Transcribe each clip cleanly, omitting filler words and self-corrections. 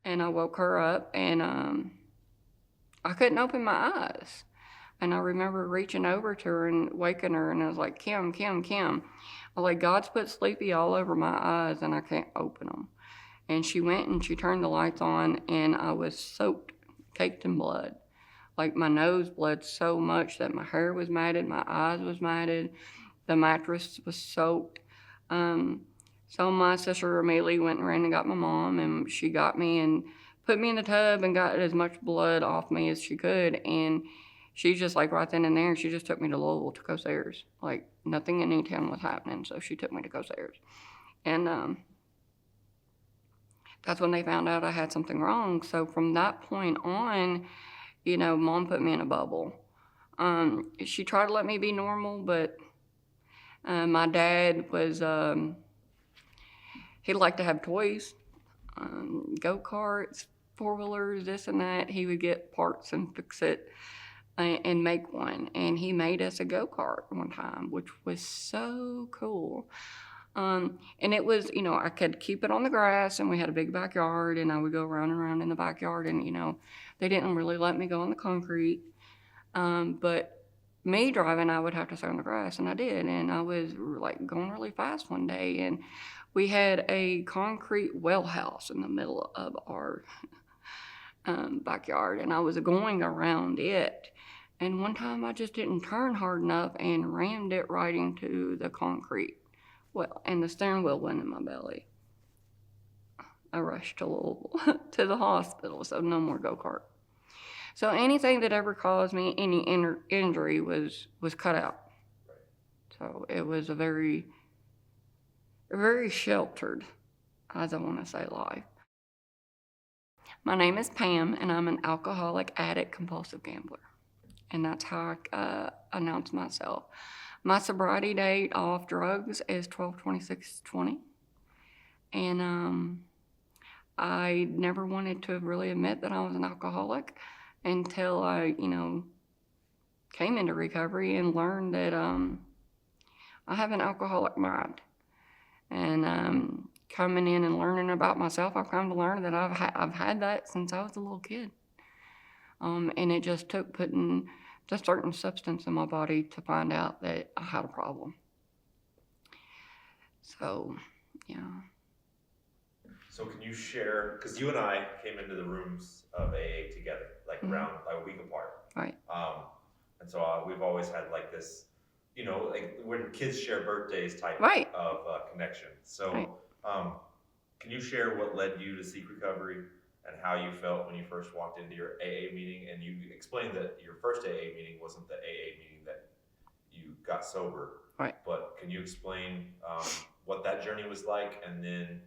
And I woke her up, and I couldn't open my eyes. And I remember reaching over to her and waking her, and I was like, Kim, Kim, Kim. I was like, God's put sleepy all over my eyes, and I can't open them. And she went and she turned the lights on, and I was soaked, caked in blood. Like, my nose bled so much that my hair was matted, my eyes was matted, the mattress was soaked. So my sister immediately went and ran and got my mom, and she got me and put me in the tub and got as much blood off me as she could. And she just, like, right then and there, she just took me to Louisville to Coast-Ayers. Like, nothing in Etown was happening, so she took me to Coast-Ayers. And that's when they found out I had something wrong. So from that point on, Mom put me in a bubble. She tried to let me be normal, but my dad was, he liked to have toys, go-karts, four-wheelers, this and that. He would get parts and fix it and make one. And he made us a go-kart one time, which was so cool. And it was, I could keep it on the grass, and we had a big backyard, and I would go around and around in the backyard, and, they didn't really let me go on the concrete. But me driving, I would have to stay on the grass, and I did. And I was like going really fast one day, and we had a concrete well house in the middle of our backyard, and I was going around it. And one time I just didn't turn hard enough and rammed it right into the concrete. Well, and the steering wheel went in my belly. I rushed to Louisville to the hospital, so no more go-kart. So anything that ever caused me any injury was cut out. So it was a very, very sheltered, as I want to say, life. My name is Pam, and I'm an alcoholic, addict, compulsive gambler. And that's how I announce myself. My sobriety date off drugs is 12/26/20. And I never wanted to really admit that I was an alcoholic until I, came into recovery and learned that I have an alcoholic mind. And coming in and learning about myself, I've come to learn that I've had that since I was a little kid. And it just took putting a certain substance in my body to find out that I had a problem. So, yeah. So can you share, because you and I came into the rooms of AA together, like around like a week apart. Right. And so we've always had like this, like when kids share birthdays type Right. of connection. So Right. Can you share what led you to seek recovery and how you felt when you first walked into your AA meeting? And you explained that your first AA meeting wasn't the AA meeting that you got sober. Right. But can you explain what that journey was like, and then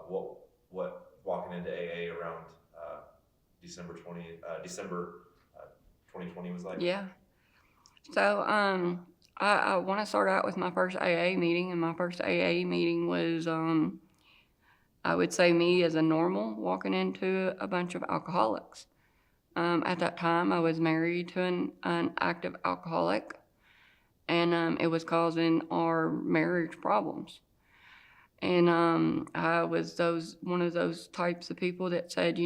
what walking into AA around December 2020 was like? Yeah. So I want to start out with my first AA meeting, and my first AA meeting was I would say me as a normal walking into a bunch of alcoholics. At that time, I was married to an active alcoholic, and it was causing our marriage problems. And I was one of those types of people that said,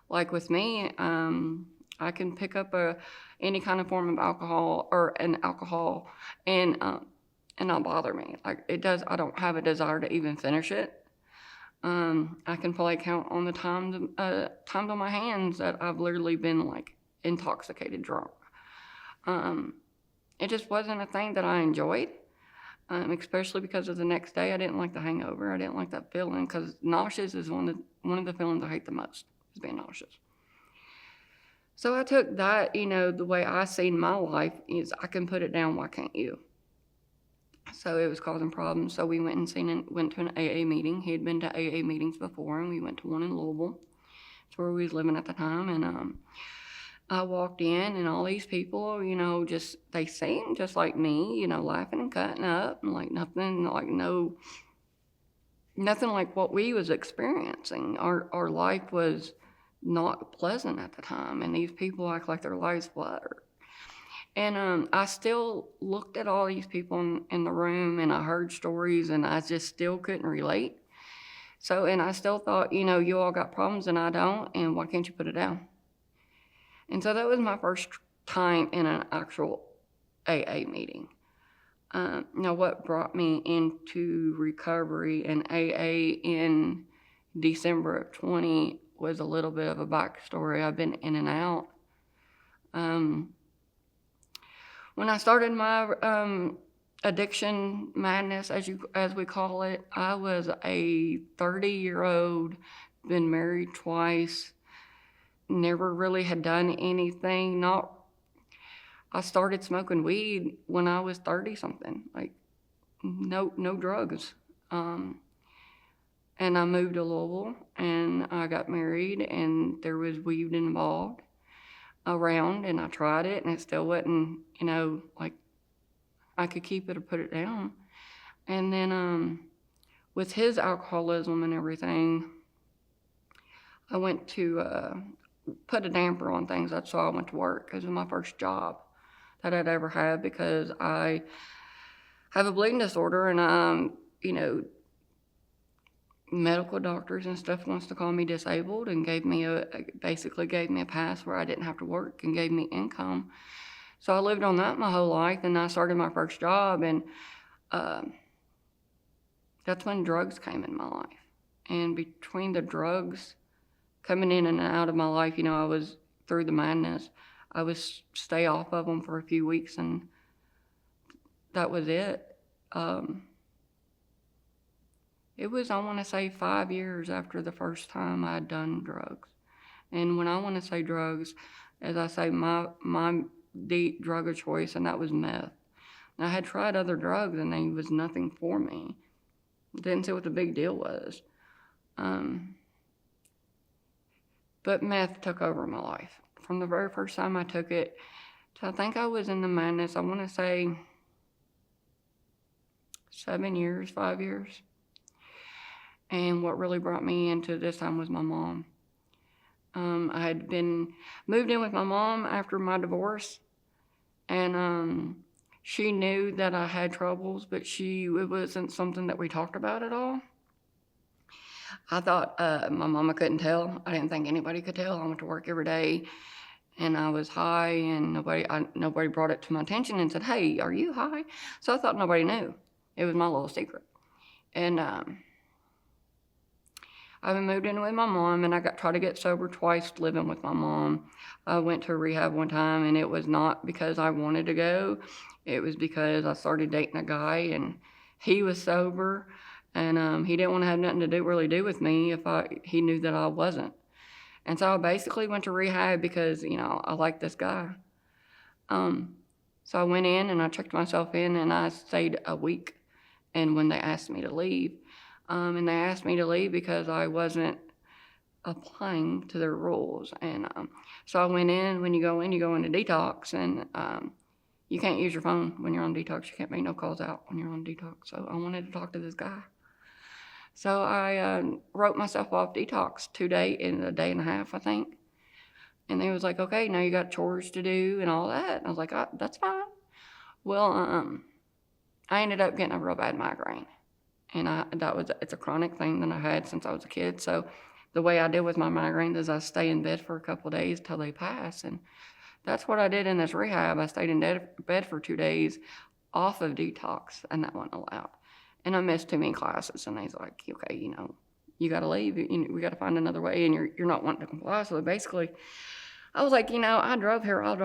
like with me, I can pick up any kind of form of alcohol or an alcohol and not bother me. Like it does. I don't have a desire to even finish it. I can probably count on the times on my hands that I've literally been like intoxicated drunk. It just wasn't a thing that I enjoyed. Especially because of the next day, I didn't like the hangover. I didn't like that feeling, because nauseous is one of the feelings I hate the most, is being nauseous. So I took that, the way I seen my life is I can put it down, why can't you? So it was causing problems. So we went to an AA meeting. He had been to AA meetings before, and we went to one in Louisville. That's where we was living at the time. And I walked in, and all these people, they seemed just like me, laughing and cutting up, and like nothing like what we was experiencing. Our life was not pleasant at the time, and these people act like their lives better. And I still looked at all these people in the room, and I heard stories, and I just still couldn't relate. So, and I still thought, you all got problems and I don't, and why can't you put it down? And so that was my first time in an actual AA meeting. Now, what brought me into recovery and AA in December of 20 was a little bit of a backstory. I've been in and out. When I started my addiction madness, as we call it, I was a 30-year-old, been married twice, never really had done anything. I started smoking weed when I was 30-something, like no drugs. And I moved to Louisville, and I got married, and there was weed involved around, and I tried it, and it still wasn't, like I could keep it or put it down. And then with his alcoholism and everything, I went to put a damper on things. That's why I went to work, because it was my first job that I'd ever had, because I have a bleeding disorder, and medical doctors and stuff wants to call me disabled, and basically gave me a pass where I didn't have to work and gave me income. So I lived on that my whole life, and I started my first job, and that's when drugs came in my life. And between the drugs coming in and out of my life, I was through the madness. I would stay off of them for a few weeks, and that was it. It was, I want to say, 5 years after the first time I'd done drugs. And when I want to say drugs, as I say, my deep drug of choice, and that was meth. And I had tried other drugs, and they was nothing for me. Didn't see what the big deal was. But meth took over my life. From the very first time I took it, to I think I was in the madness, I want to say 7 years, 5 years. And what really brought me into this time was my mom. I had been moved in with my mom after my divorce, and she knew that I had troubles, but it wasn't something that we talked about at all. I thought my mama couldn't tell. I didn't think anybody could tell. I went to work every day, and I was high, and nobody brought it to my attention and said, "Hey, are you high?" So I thought nobody knew. It was my little secret. And I moved in with my mom, and I tried to get sober twice living with my mom. I went to rehab one time, and it was not because I wanted to go. It was because I started dating a guy, and he was sober, and he didn't want to have nothing to really do with me if he knew that I wasn't. And so I basically went to rehab because, I liked this guy. So I went in, and I checked myself in, and I stayed a week. And when they asked me to leave, and they asked me to leave because I wasn't applying to their rules. And so I went in. When you go into detox, and you can't use your phone when you're on detox. You can't make no calls out when you're on detox. So I wanted to talk to this guy. So I wrote myself off detox in a day and a half, I think. And they was like, "Okay, now you got chores to do and all that." And I was like, "That's fine." Well, I ended up getting a real bad migraine. And it's a chronic thing that I had since I was a kid. So the way I deal with my migraines is I stay in bed for a couple of days till they pass. And that's what I did in this rehab. I stayed in bed for 2 days off of detox, and that wasn't allowed. And I missed too many classes, and they's like, "Okay, you got to leave. We got to find another way, and you're not wanting to comply." So basically, I was like, I drove here. I'll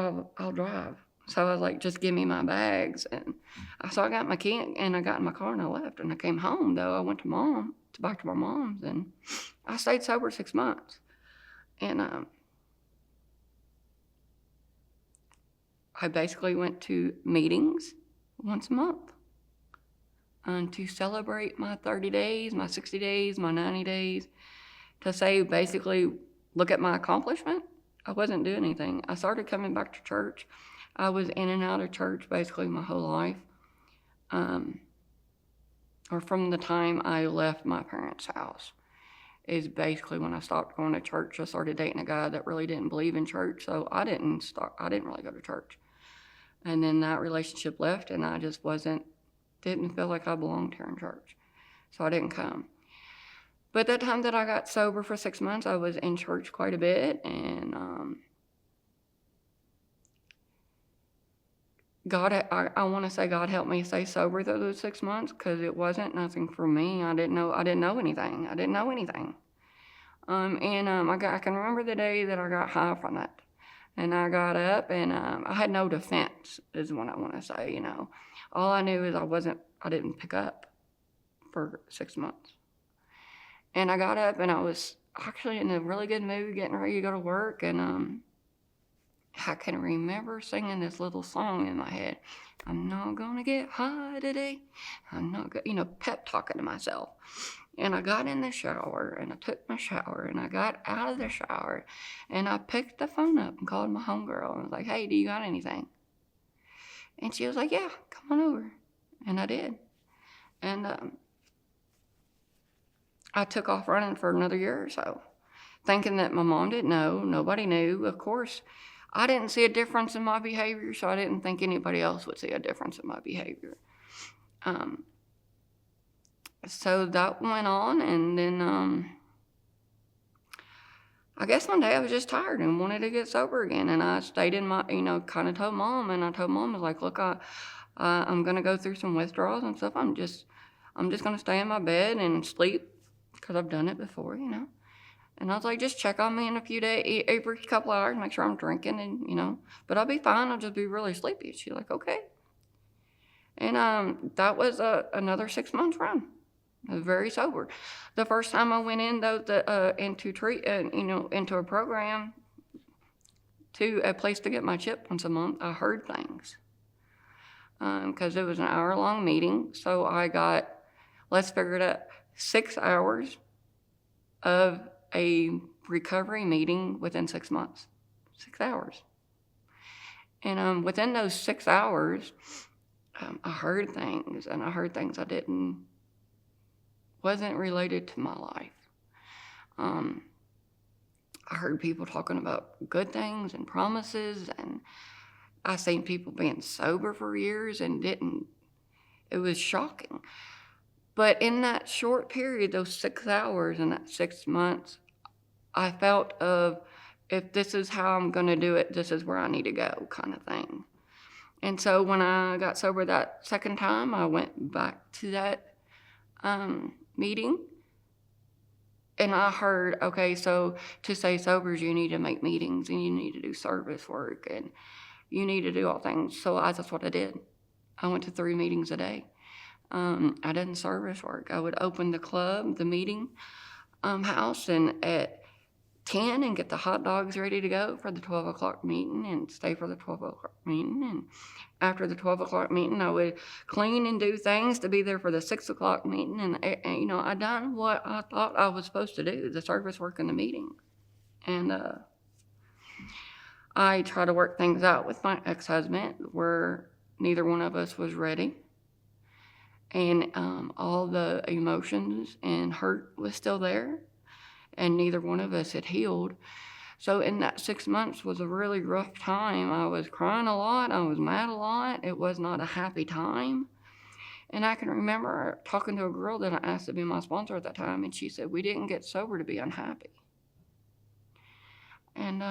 drive. So I was like, "Just give me my bags." And so I got my key, and I got in my car, and I left. And I came home, though. I went back to my mom's, and I stayed sober 6 months. And I basically went to meetings once a month to celebrate my 30 days, my 60 days, my 90 days, to say, basically, look at my accomplishment. I wasn't doing anything. I started coming back to church. I was in and out of church basically my whole life, or from the time I left my parents' house is basically when I stopped going to church. I started dating a guy that really didn't believe in church, so I didn't really go to church. And then that relationship left, and I just didn't feel like I belonged here in church, so I didn't come. But that time that I got sober for 6 months, I was in church quite a bit, and I want to say God helped me stay sober through those 6 months, because it wasn't nothing for me. I didn't know anything. I can remember the day that I got high from that. And I got up, and I had no defense, is what I want to say, you know. All I knew is I didn't pick up for 6 months. And I got up, and I was actually in a really good mood, getting ready to go to work, and I can remember singing this little song in my head. I'm not gonna get high today. I'm not gonna, pep talking to myself. And I got in the shower, and I took my shower, and I got out of the shower, and I picked the phone up and called my homegirl, and was like, hey, do you got anything? And she was like, yeah, come on over. And I did. And I took off running for another year or so, thinking that my mom didn't know, nobody knew. Of course, I didn't see a difference in my behavior, so I didn't think anybody else would see a difference in my behavior. So that went on, and then I guess one day I was just tired and wanted to get sober again, and I stayed in my, kind of told Mom, and I told Mom, I was like, look, I'm going to go through some withdrawals and stuff. I'm just going to stay in my bed and sleep, because I've done it before, And I was like, just check on me in a few days, every couple of hours, make sure I'm drinking, and, but I'll be fine. I'll just be really sleepy. She's like, okay. And that was another 6 months run. I was very sober. The first time I went in, though, into a program, to a place to get my chip once a month, I heard things. Because it was an hour-long meeting, so I got, let's figure it out, 6 hours of a recovery meeting within 6 months. 6 hours. And within those 6 hours, I heard things, and I heard things wasn't related to my life. I heard people talking about good things and promises, and I seen people being sober for years and didn't. It was shocking. But in that short period, those 6 hours and that 6 months, I felt if this is how I'm going to do it, this is where I need to go, kind of thing. And so when I got sober that second time, I went back to that meeting, and I heard, okay, so to stay sober, you need to make meetings, and you need to do service work, and you need to do all things. So that's what I did. I went to 3 meetings a day. I did service work. I would open the club, the meeting house, and at 10 and get the hot dogs ready to go for the 12 o'clock meeting, and stay for the 12 o'clock meeting. And after the 12 o'clock meeting, I would clean and do things to be there for the 6 o'clock meeting. And I done what I thought I was supposed to do, the service work in the meeting. And I tried to work things out with my ex-husband where neither one of us was ready. And all the emotions and hurt was still there, and neither one of us had healed. So in that 6 months was a really rough time. I was crying a lot. I was mad a lot. It was not a happy time. And I can remember talking to a girl that I asked to be my sponsor at that time, and she said, we didn't get sober to be unhappy. And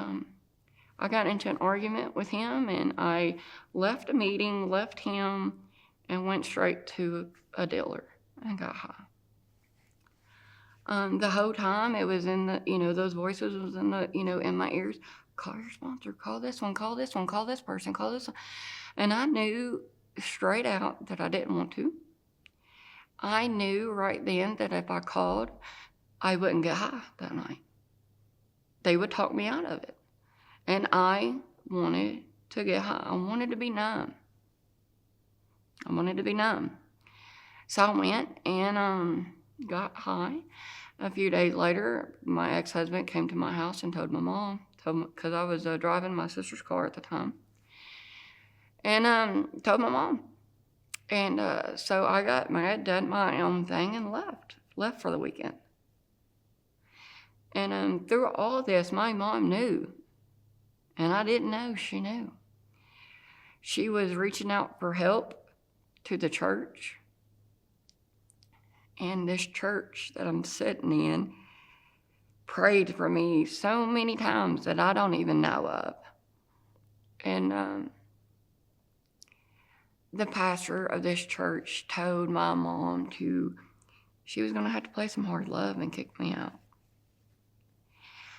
I got into an argument with him, and I left a meeting, left him, and went straight to a dealer and got high. The whole time it was in the, those voices was in the, in my ears. Call your sponsor, call this one, call this one, call this person, call this one. And I knew straight out that I didn't want to. I knew right then that if I called, I wouldn't get high that night. They would talk me out of it. And I wanted to get high. I wanted to be numb. So I went and got high. A few days later, my ex-husband came to my house and told my mom, because I was driving my sister's car at the time, and told my mom. And so I had done my own thing and left for the weekend. And through all this, my mom knew, and I didn't know she knew. She was reaching out for help to the church. And this church that I'm sitting in prayed for me so many times that I don't even know of. And the pastor of this church told my mom she was going to have to play some hard love and kick me out.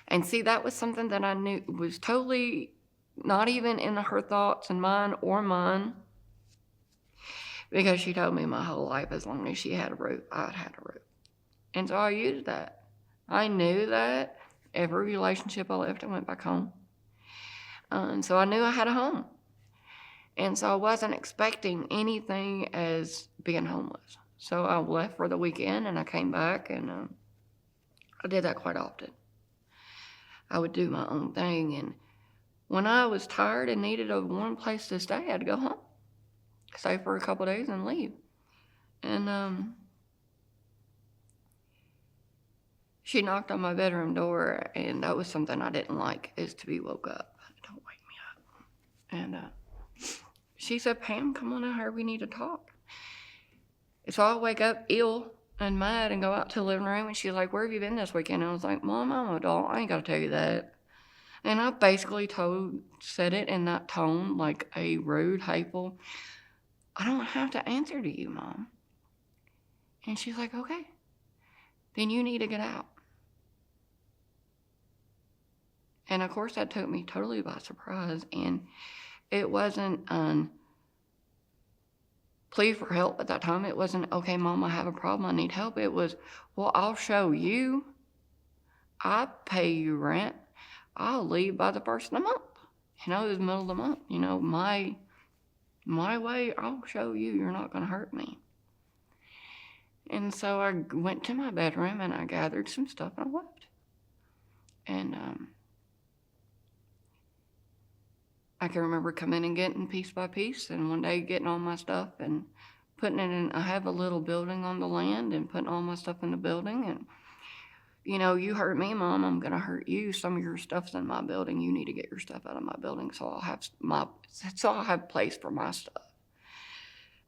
And see, that was something that I knew was totally not even in her thoughts and mine, because she told me my whole life, as long as she had a roof, I'd had a roof. And so I used that. I knew that every relationship I left, I went back home. And so I knew I had a home. And so I wasn't expecting anything as being homeless. So I left for the weekend and I came back, and I did that quite often. I would do my own thing, and when I was tired and needed a warm place to stay, I had to go home, stay for a couple of days and leave. And she knocked on my bedroom door, and that was something I didn't like, is to be woke up. Don't wake me up. And she said, "Pam, come on out here, we need to talk." So I wake up ill and mad and go out to the living room, and she's like, "Where have you been this weekend?" And I was like, "Mom, I'm an adult. I ain't got to tell you that." And I basically said it in that tone, like a rude, hateful, "I don't have to answer to you, Mom." And she's like, "Okay, then you need to get out." And of course, that took me totally by surprise. And it wasn't plea for help at that time. It wasn't, "Okay, Mom, I have a problem, I need help." It was, "Well, I'll show you. I pay you rent. I'll leave by the first of the month." It was the middle of the month. My way, I'll show you. You're not going to hurt me. And so I went to my bedroom and I gathered some stuff and I left. And I can remember coming and getting piece by piece, and one day getting all my stuff and putting it in. I have a little building on the land, and putting all my stuff in the building. And "You hurt me, Mom, I'm going to hurt you. Some of your stuff's in my building. You need to get your stuff out of my building so I'll have place for my stuff."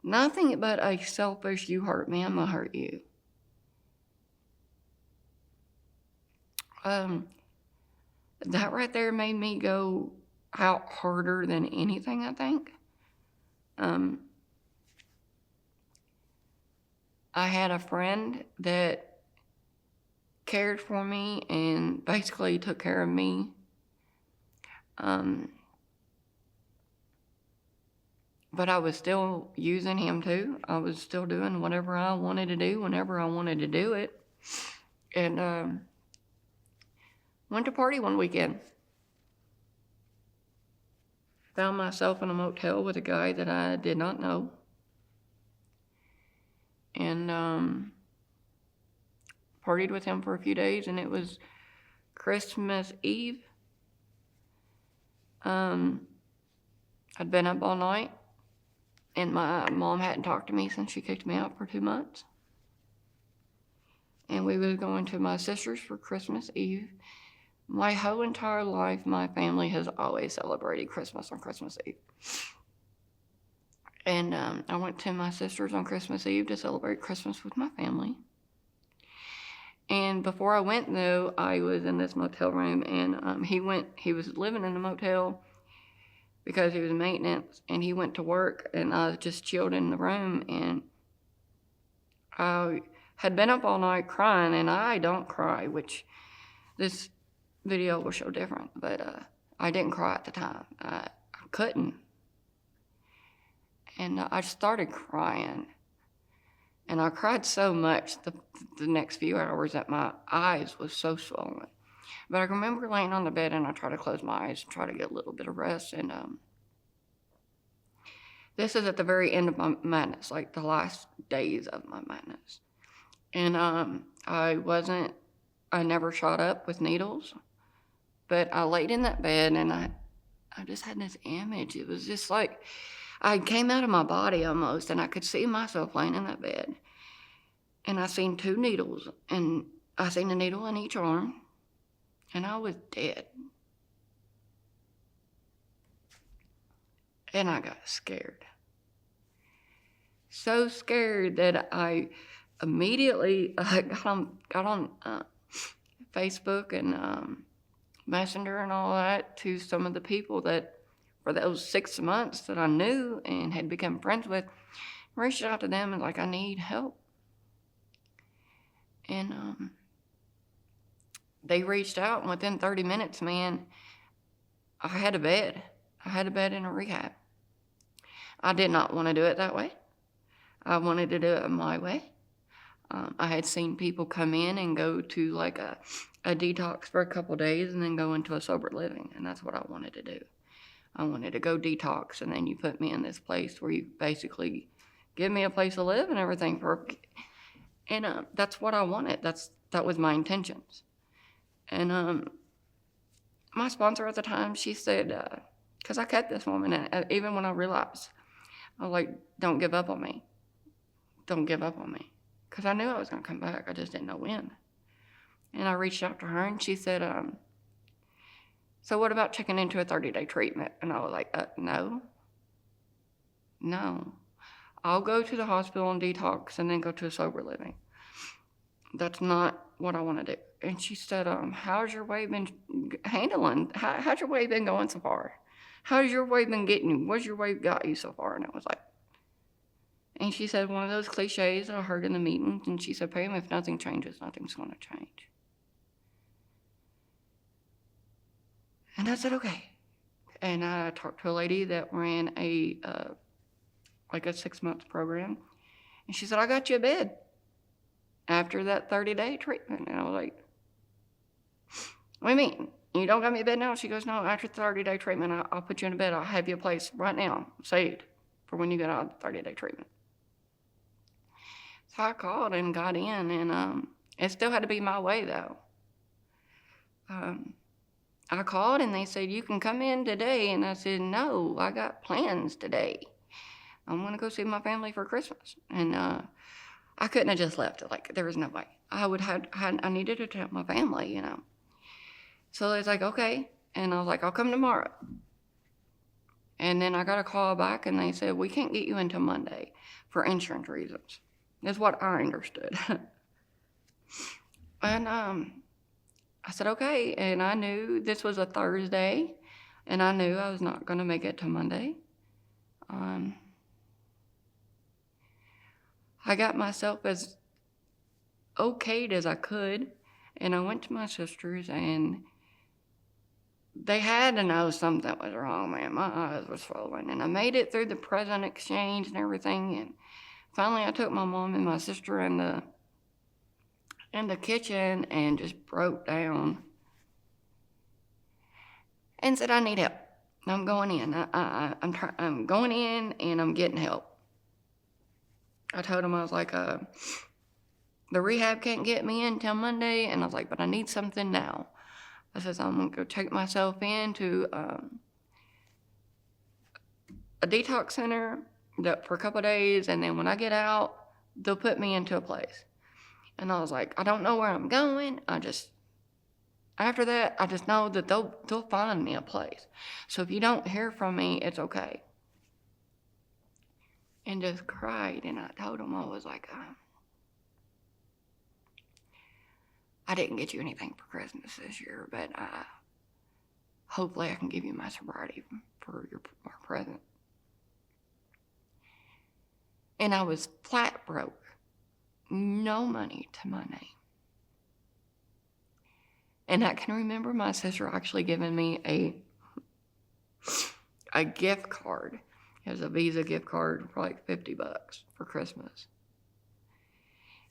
Nothing but a selfish, "You hurt me, I'm going to hurt you." That right there made me go out harder than anything, I think. I had a friend that cared for me and basically took care of me. But I was still using him too. I was still doing whatever I wanted to do whenever I wanted to do it. And went to party one weekend. Found myself in a motel with a guy that I did not know. And partied with him for a few days, and it was Christmas Eve. I'd been up all night, and my mom hadn't talked to me since she kicked me out for 2 months. And we was going to my sister's for Christmas Eve. My whole entire life, my family has always celebrated Christmas on Christmas Eve. And I went to my sister's on Christmas Eve to celebrate Christmas with my family. And before I went, though, I was in this motel room, and he was living in the motel because he was maintenance, and he went to work, and I just chilled in the room, and I had been up all night crying, and I don't cry, which this video will show different, but I didn't cry at the time. I couldn't. And I started crying. And I cried so much the next few hours that my eyes was so swollen. But I remember laying on the bed, and I tried to close my eyes and try to get a little bit of rest. And this is at the very end of my madness, like the last days of my madness. And I never shot up with needles, but I laid in that bed, and I just had this image. It was just like I came out of my body almost, and I could see myself laying in that bed. And I seen 2 needles, and I seen a needle in each arm, and I was dead. And I got scared. So scared that I immediately got on Facebook and Messenger and all that to some of the people that for those 6 months that I knew and had become friends with, reached out to them and like, I need help. And they reached out, and within 30 minutes, man, I had a bed. I had a bed in a rehab. I did not want to do it that way. I wanted to do it my way. I had seen people come in and go to like a detox for a couple days and then go into a sober living, and that's what I wanted to do. I wanted to go detox, and then you put me in this place where you basically give me a place to live and everything and that's what I wanted. That was my intentions. And my sponsor at the time, she said, because I kept this woman, and even when I realized, I was like, don't give up on me. Don't give up on me. Because I knew I was going to come back. I just didn't know when. And I reached out to her, and she said, so what about checking into a 30-day treatment? And I was like, no. I'll go to the hospital and detox and then go to a sober living. That's not what I want to do. And she said, how's your weight been handling? How's your weight been going so far? How's your weight been getting you? What's your weight got you so far? And I was like, and she said one of those cliches that I heard in the meetings, and she said, Pam, if nothing changes, nothing's going to change. And I said, okay. And I talked to a lady that ran a 6-month program, and she said, I got you a bed after that 30-day treatment. And I was like, what do you mean? You don't got me a bed now? She goes, no, after the 30-day treatment, I'll put you in a bed. I'll have you a place right now, saved, for when you get out of the 30-day treatment. So I called and got in, and it still had to be my way, though. I called, and they said, you can come in today. And I said, no, I got plans today. I'm going to go see my family for Christmas. And I couldn't have just left it. Like, there was no way. I needed to tell my family, you know. So they was like, okay. And I was like, I'll come tomorrow. And then I got a call back, and they said, we can't get you until Monday for insurance reasons. That's what I understood. And I said, okay. And I knew this was a Thursday, and I knew I was not going to make it till Monday. I got myself as okayed as I could, and I went to my sister's, and they had to know something was wrong, man. My eyes were swollen, and I made it through the present exchange and everything, and finally I took my mom and my sister in the kitchen and just broke down and said, I need help. I'm going in. I'm going in, and I'm getting help. I told him, I was like, the rehab can't get me in till Monday. And I was like, but I need something now. I said, I'm going to go take myself into a detox center for a couple of days. And then when I get out, they'll put me into a place. And I was like, I don't know where I'm going. After that, I just know that they'll find me a place. So if you don't hear from me, it's okay. And just cried, and I told him, I was like, I didn't get you anything for Christmas this year, but hopefully I can give you my sobriety for our present. And I was flat broke, no money to my name. And I can remember my sister actually giving me a gift card. It was a Visa gift card for like $50 for Christmas.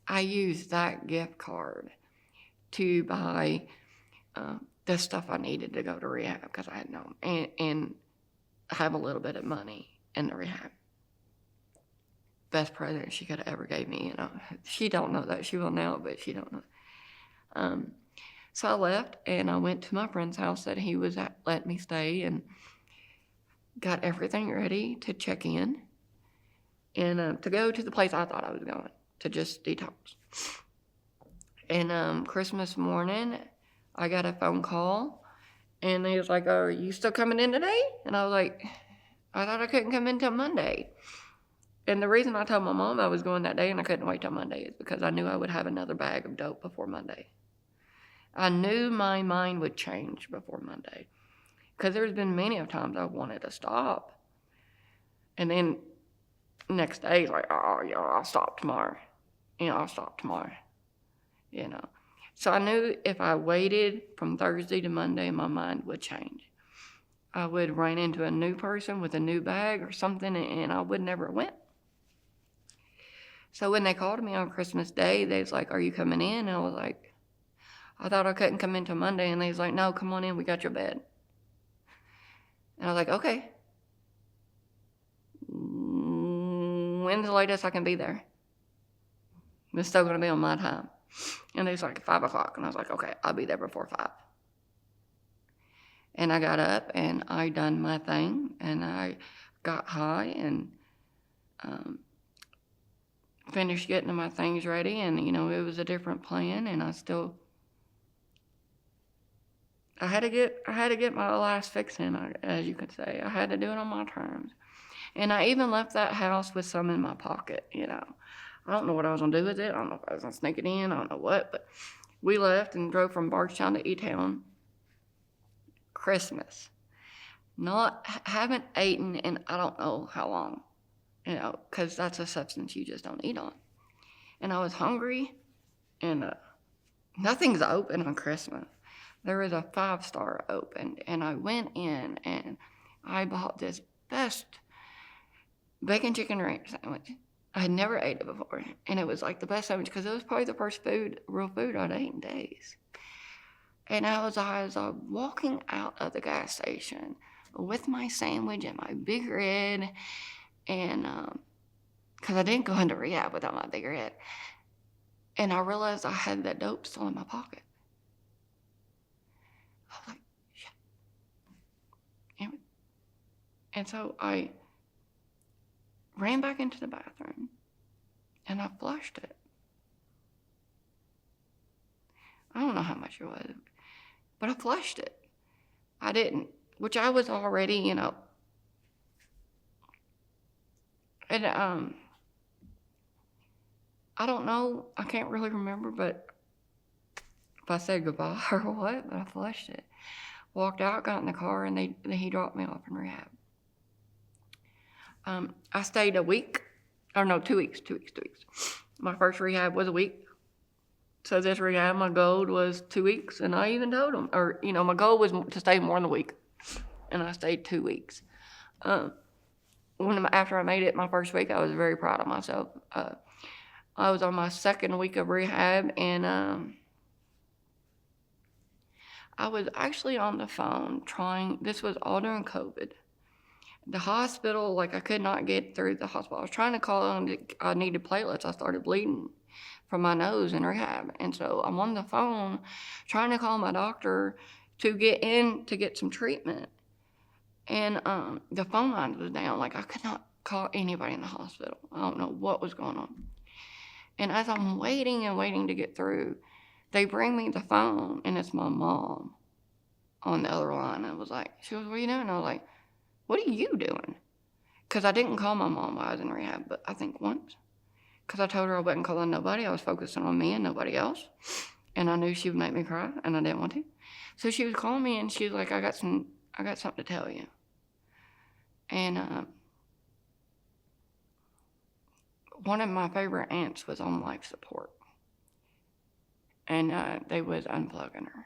I used that gift card to buy the stuff I needed to go to rehab because I had no, and have a little bit of money in the rehab. Best present she could have ever gave me, you know. She don't know that. She will now, but she don't know. So I left, and I went to my friend's house that he was at, let me stay, and got everything ready to check in and to go to the place I thought I was going, to just detox. And Christmas morning, I got a phone call, and they was like, are you still coming in today? And I was like, I thought I couldn't come in till Monday. And the reason I told my mom I was going that day and I couldn't wait till Monday is because I knew I would have another bag of dope before Monday. I knew my mind would change before Monday. Because there's been many of times I wanted to stop. And then next day, it's like, oh, yeah, I'll stop tomorrow. I'll stop tomorrow. So I knew if I waited from Thursday to Monday, my mind would change. I would run into a new person with a new bag or something, and I would never went. So when they called me on Christmas Day, they was like, are you coming in? And I was like, I thought I couldn't come in till Monday. And they was like, no, come on in, we got your bed. And I was like, okay. When's the latest I can be there? It's still going to be on my time. And they was like, 5 o'clock. And I was like, okay, I'll be there before 5. And I got up and I done my thing. And I got high and finished getting my things ready. And, it was a different plan. And I had to get my last fix in, as you could say. I had to do it on my terms. And I even left that house with some in my pocket, I don't know what I was going to do with it. I don't know if I was going to sneak it in. I don't know what. But we left and drove from Bardstown to Etown. Christmas. Haven't eaten in I don't know how long, because that's a substance you just don't eat on. And I was hungry, and nothing's open on Christmas. There was a 5-star open, and I went in, and I bought this best bacon chicken ranch sandwich. I had never ate it before, and it was like the best sandwich because it was probably the first real food I'd ate in days. And I was walking out of the gas station with my sandwich and my Big Red, and because I didn't go into rehab without my Big Red, and I realized I had that dope still in my pocket. I was like, shit. And so I ran back into the bathroom, and I flushed it. I don't know how much it was, but I flushed it. I didn't, which I was already, and I don't know, I can't really remember, but if I said goodbye or what, but I flushed it. Walked out, got in the car, and he dropped me off in rehab. I stayed 2 weeks. My first rehab was a week. So this rehab, my goal was 2 weeks, and I even told them, my goal was to stay more than a week, and I stayed 2 weeks. After I made it my first week, I was very proud of myself. I was on my second week of rehab, and I was actually on the phone this was all during COVID. The hospital, I could not get through the hospital. I was trying to call them. I needed platelets. I started bleeding from my nose in rehab. And so I'm on the phone trying to call my doctor to get in to get some treatment. And the phone line was down. I could not call anybody in the hospital. I don't know what was going on. And as I'm waiting and waiting to get through, they bring me the phone, and it's my mom on the other line. She goes, what are you doing? I was like, what are you doing? Because I didn't call my mom while I was in rehab, but I think once. Because I told her I wasn't calling nobody. I was focusing on me and nobody else. And I knew she would make me cry, and I didn't want to. So she was calling me, and she was like, I got something to tell you. And one of my favorite aunts was on life support. And they was unplugging her.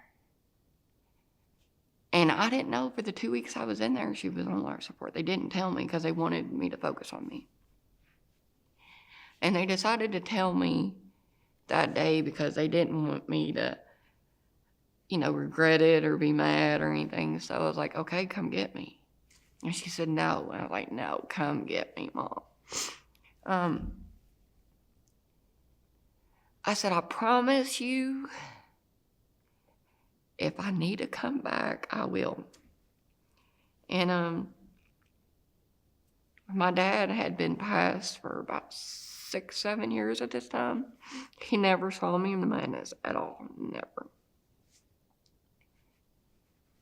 And I didn't know for the 2 weeks I was in there she was on life support. They didn't tell me because they wanted me to focus on me. And they decided to tell me that day because they didn't want me to, regret it or be mad or anything. So I was like, okay, come get me. And she said, no. And I was like, no, come get me, Mom. I said, I promise you, if I need to come back, I will. And my dad had been passed for about 6-7 years at this time. He never saw me in the madness at all, never.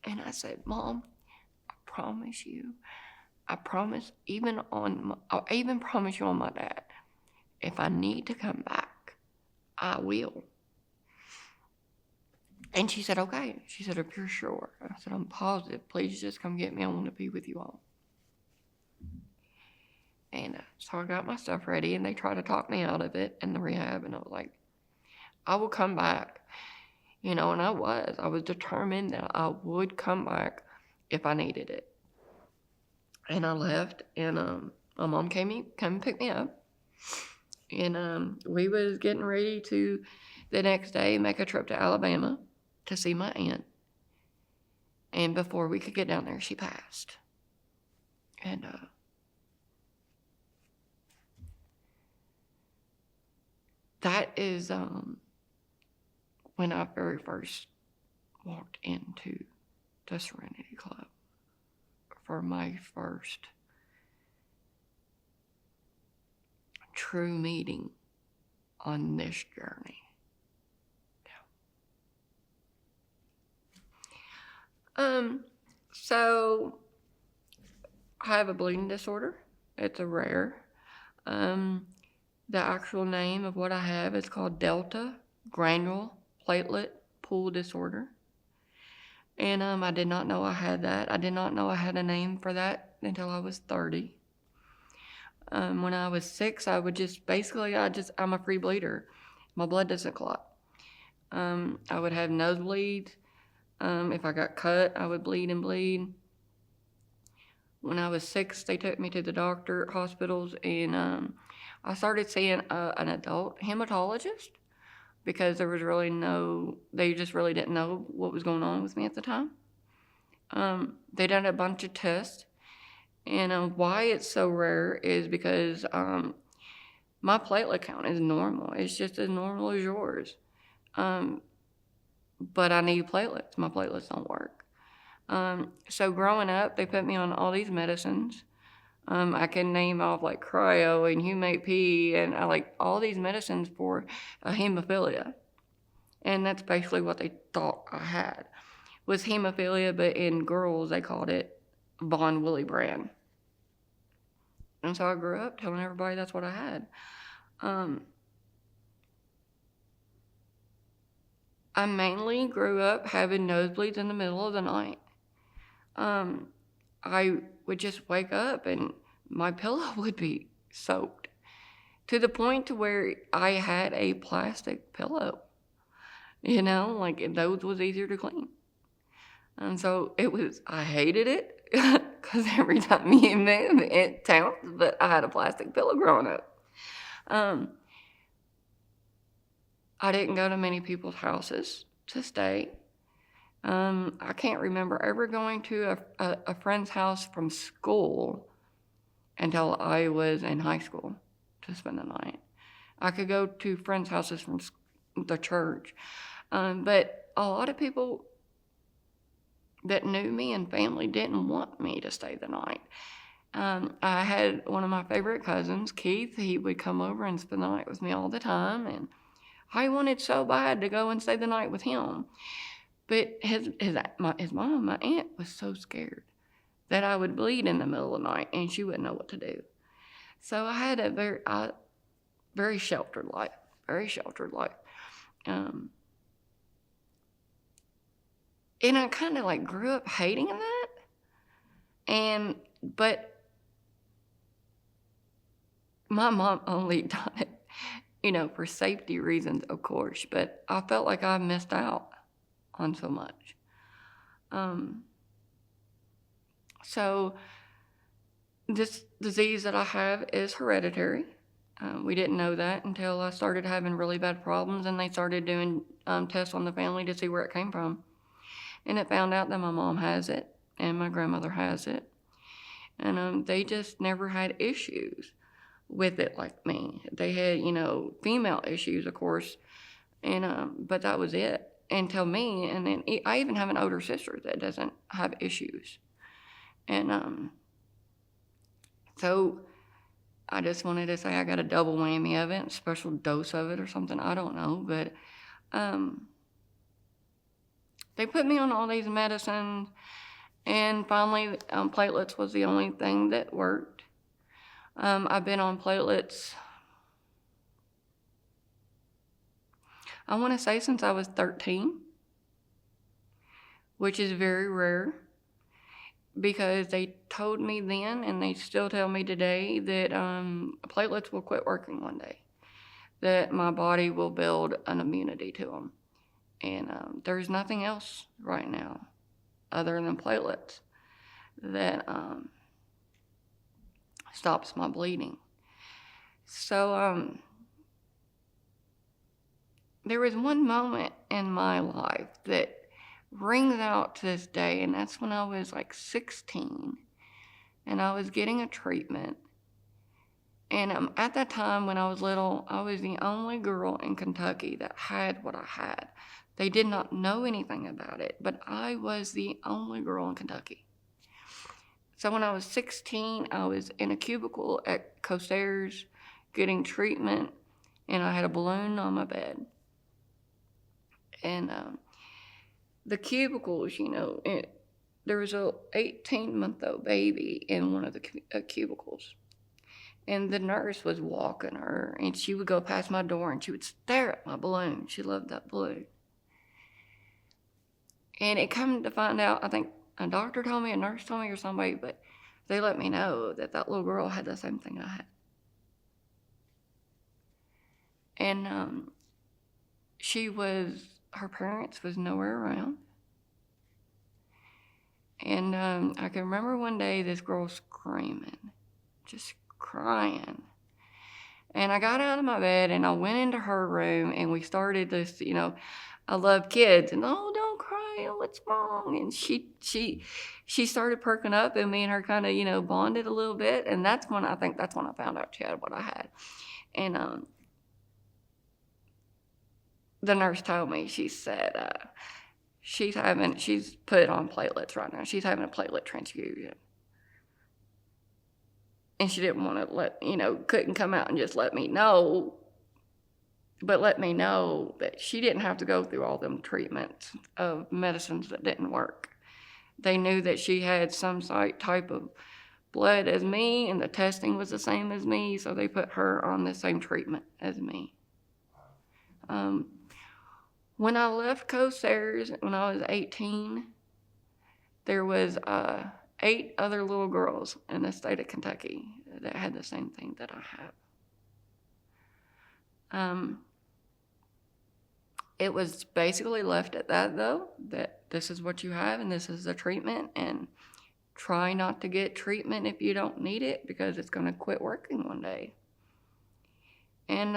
And I said, Mom, I promise you, I promise, I even promise you on my dad, if I need to come back, I will. And she said, okay. She said, if you're sure. I said, I'm positive. Please just come get me. I want to be with you all. And so I got my stuff ready, and they tried to talk me out of it in the rehab. And I was like, I will come back. And I was determined that I would come back if I needed it. And I left, and my mom came and picked me up. And we was getting ready to, the next day, make a trip to Alabama to see my aunt. And before we could get down there, she passed. And that is when I very first walked into the Serenity Club for my first true meeting on this journey. So I have a bleeding disorder. It's a rare. The actual name of what I have is called Delta Granule Platelet Pool Disorder. And I did not know I had that. I did not know I had a name for that until I was 30. When I was 6, I would I'm a free bleeder. My blood doesn't clot. I would have nosebleeds. If I got cut, I would bleed and bleed. When I was 6, they took me to the hospitals, and I started seeing an adult hematologist because they just really didn't know what was going on with me at the time. They done a bunch of tests, and why it's so rare is because my platelet count is normal. It's just as normal as yours. But I need platelets. My platelets don't work. So growing up, they put me on all these medicines. I can name off like cryo and humate P and all these medicines for hemophilia. And that's basically what they thought I had, was hemophilia, but in girls, they called it von Willebrand. And so I grew up telling everybody that's what I had. I mainly grew up having nosebleeds in the middle of the night. I would just wake up and my pillow would be soaked to the point to where I had a plastic pillow. Those was easier to clean. And so I hated it because every time you move, it counts, but I had a plastic pillow growing up. I didn't go to many people's houses to stay. I can't remember ever going to a friend's house from school until I was in high school to spend the night. I could go to friends' houses from the church. But a lot of people that knew me and family didn't want me to stay the night. I had one of my favorite cousins, Keith. He would come over and spend the night with me all the time, and I wanted so bad to go and stay the night with him. But his mom, my aunt, was so scared that I would bleed in the middle of the night and she wouldn't know what to do. So I had a very sheltered life, And I kind of grew up hating that. But my mom only done it, for safety reasons, of course. But I felt like I missed out on so much. So this disease that I have is hereditary. We didn't know that until I started having really bad problems, and they started doing tests on the family to see where it came from. And it found out that my mom has it and my grandmother has it. And they just never had issues with it like me. They had, female issues, of course, but that was it until me. And then I even have an older sister that doesn't have issues. And so I just wanted to say I got a double whammy of it, a special dose of it or something. I don't know, but they put me on all these medicines, And finally, platelets was the only thing that worked. I've been on platelets, I want to say since I was 13, which is very rare because they told me then, and they still tell me today, that platelets will quit working one day, that my body will build an immunity to them. And there's nothing else right now other than platelets that stops my bleeding. So there was one moment in my life that rings out to this day, and that's when I was like 16, and I was getting a treatment. And at that time when I was little, I was the only girl in Kentucky that had what I had. They did not know anything about it, but I was the only girl in Kentucky. So when I was 16, I was in a cubicle at Coastairs getting treatment, and I had a balloon on my bed. And the cubicles, there was a 18-month-old baby in one of the cubicles. And the nurse was walking her, and she would go past my door, and she would stare at my balloon. She loved that balloon. And it come to find out, I think a doctor told me, a nurse told me, or somebody, but they let me know that that little girl had the same thing I had. And her parents was nowhere around. And I can remember one day this girl screaming, just crying. And I got out of my bed and I went into her room, and we started this, I love kids, and oh, don't cry, oh, what's wrong? And she started perking up, and me and her kind of, bonded a little bit. And that's when I found out she had what I had. And the nurse told me, she said, she's put on platelets right now. She's having a platelet transfusion. And she didn't want to couldn't come out and just let me know, but let me know that she didn't have to go through all them treatments of medicines that didn't work. They knew that she had some type of blood as me, and the testing was the same as me, so they put her on the same treatment as me. When I left Coastairs when I was 18, there was 8 other little girls in the state of Kentucky that had the same thing that I have. It was basically left at that, though, that this is what you have and this is the treatment, and try not to get treatment if you don't need it, because it's going to quit working one day. And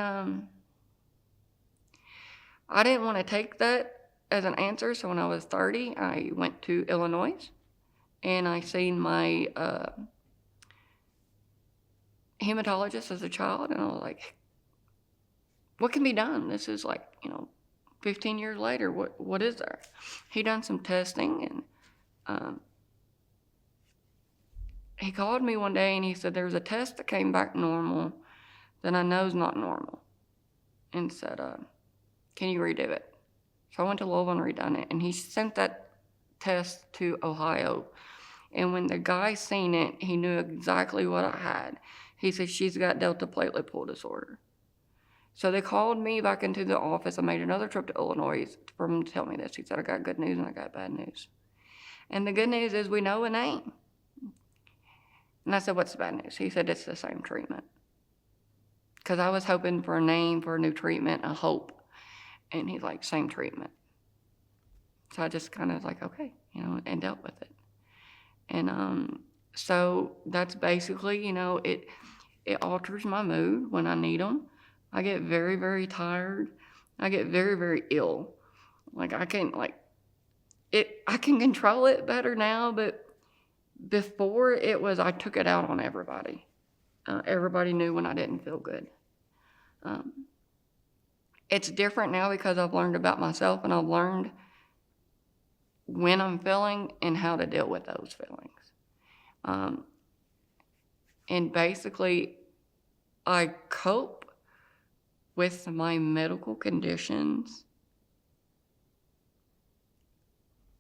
I didn't want to take that as an answer, so when I was 30, I went to Illinois, and I seen my hematologist as a child, and I was like, what can be done? This is 15 years later, what is there? He done some testing, and he called me one day, and he said, there's a test that came back normal that I know is not normal, and said, can you redo it? So I went to Louisville and redone it, and he sent that test to Ohio. And when the guy seen it, he knew exactly what I had. He said, she's got delta platelet pool disorder. So they called me back into the office. I made another trip to Illinois for him to tell me this. He said, I got good news and I got bad news. And the good news is we know a name. And I said, what's the bad news? He said, it's the same treatment. Because I was hoping for a name for a new treatment, a hope. And he's like, same treatment. So I just kind of okay, and dealt with it. And so that's basically, it alters my mood when I need them. I get very, very tired. I get very, very ill. I can control it better now, but before I took it out on everybody. Everybody knew when I didn't feel good. It's different now because I've learned about myself, and I've learned when I'm feeling and how to deal with those feelings. And basically, I cope with my medical conditions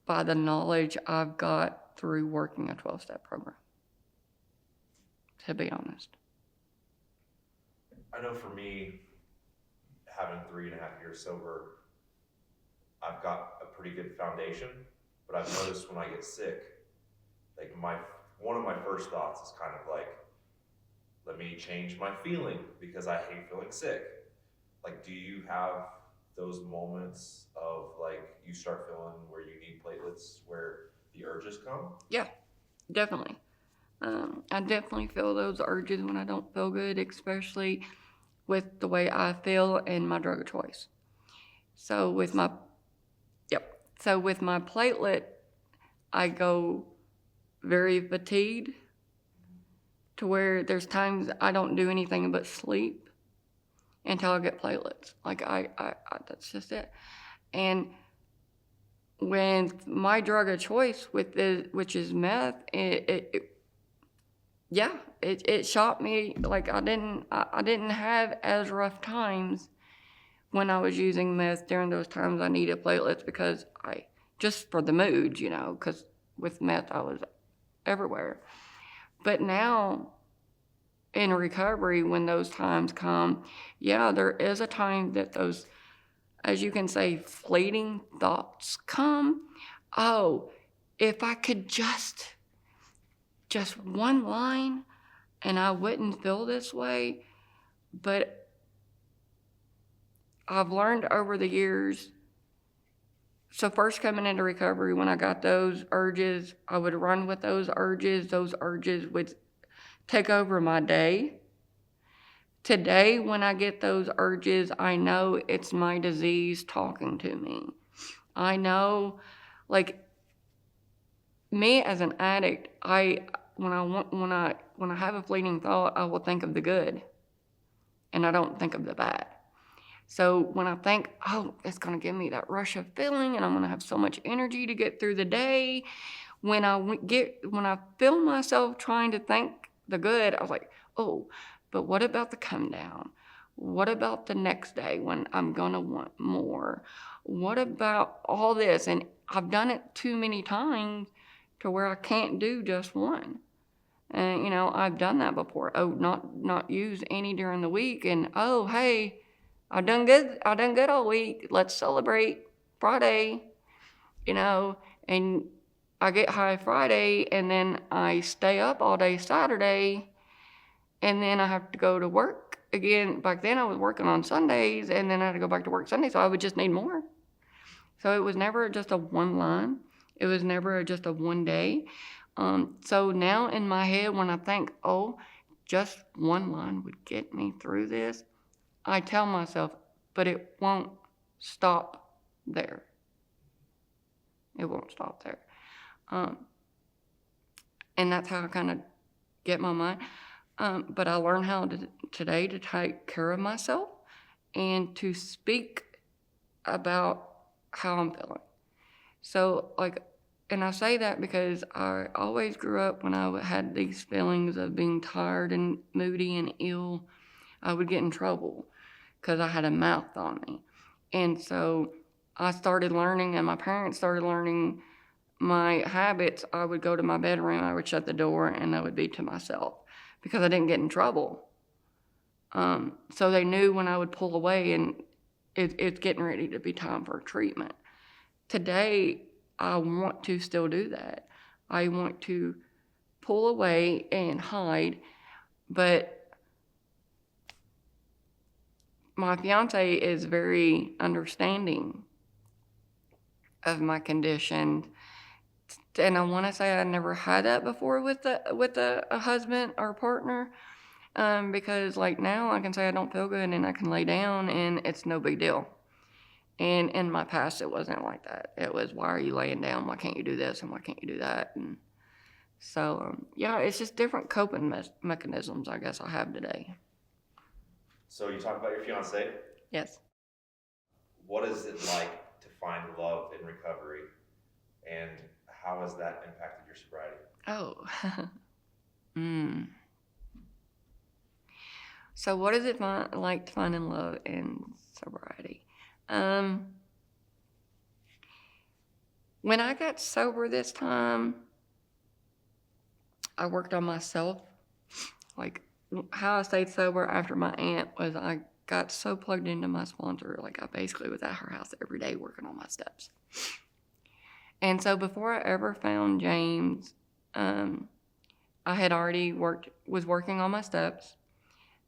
by the knowledge I've got through working a 12-step program, to be honest. I know for me, having 3.5 years sober, I've got a pretty good foundation, but I've noticed when I get sick, like one of my first thoughts is kind of like, let me change my feeling because I hate feeling sick. Like, do you have those moments of like you start feeling where you need platelets, where the urges come? Yeah, definitely. I definitely feel those urges when I don't feel good, especially with the way I feel and my drug of choice. So with my platelet, I go very fatigued to where there's times I don't do anything but sleep until I get platelets. Like I that's just it. And with my drug of choice, which is meth, it shocked me. Like I didn't have as rough times when I was using meth during those times I needed platelets, because just for the mood, because with meth I was everywhere. But now in recovery, when those times come, there is a time that those, as you can say, fleeting thoughts come. Oh, if I could just one line and I wouldn't feel this way. But I've learned over the years, so first coming into recovery, when I got those urges, I would run with those urges. Those urges would take over my day. Today, when I get those urges, I know it's my disease talking to me. I know, like, me as an addict, when I have a fleeting thought, I will think of the good, and I don't think of the bad. So when I think, oh, it's going to give me that rush of feeling, and I'm going to have so much energy to get through the day, when I feel myself trying to think the good, I was like, oh, but what about the come down? What about the next day when I'm going to want more? What about all this? And I've done it too many times to where I can't do just one. And, I've done that before. Oh, not use any during the week. And, oh, hey, I've done good all week. Let's celebrate Friday, and I get high Friday, and then I stay up all day Saturday, and then I have to go to work again. Back then I was working on Sundays, and then I had to go back to work Sunday, so I would just need more. So it was never just a one line. It was never just a one day. So now in my head, when I think, oh, just one line would get me through this, I tell myself, but it won't stop there. It won't stop there. And that's how I kind of get my mind. But I learned how today to take care of myself and to speak about how I'm feeling. So, and I say that because I always grew up when I had these feelings of being tired and moody and ill, I would get in trouble because I had a mouth on me. And so I started learning, and my parents started learning my habits. I would go to my bedroom, I would shut the door, and I would be to myself because I didn't get in trouble. So they knew when I would pull away and it's getting ready to be time for treatment. Today, I want to still do that. I want to pull away and hide, but my fiance is very understanding of my condition. And I want to say I never had that before with a husband or partner, because now I can say I don't feel good and I can lay down and it's no big deal. And in my past, it wasn't like that. It was, why are you laying down? Why can't you do this and why can't you do that? And so, it's just different coping mechanisms, I guess, I have today. So you talk about your fiance. Yes. What is it like to find love in recovery, and how has that impacted your sobriety? Oh. So what is it like to find love in sobriety? When I got sober this time, I worked on myself. Like, how I stayed sober after my aunt was I got so plugged into my sponsor. Like, I basically was at her house every day working on my steps. And so before I ever found James, I had already was working on my steps.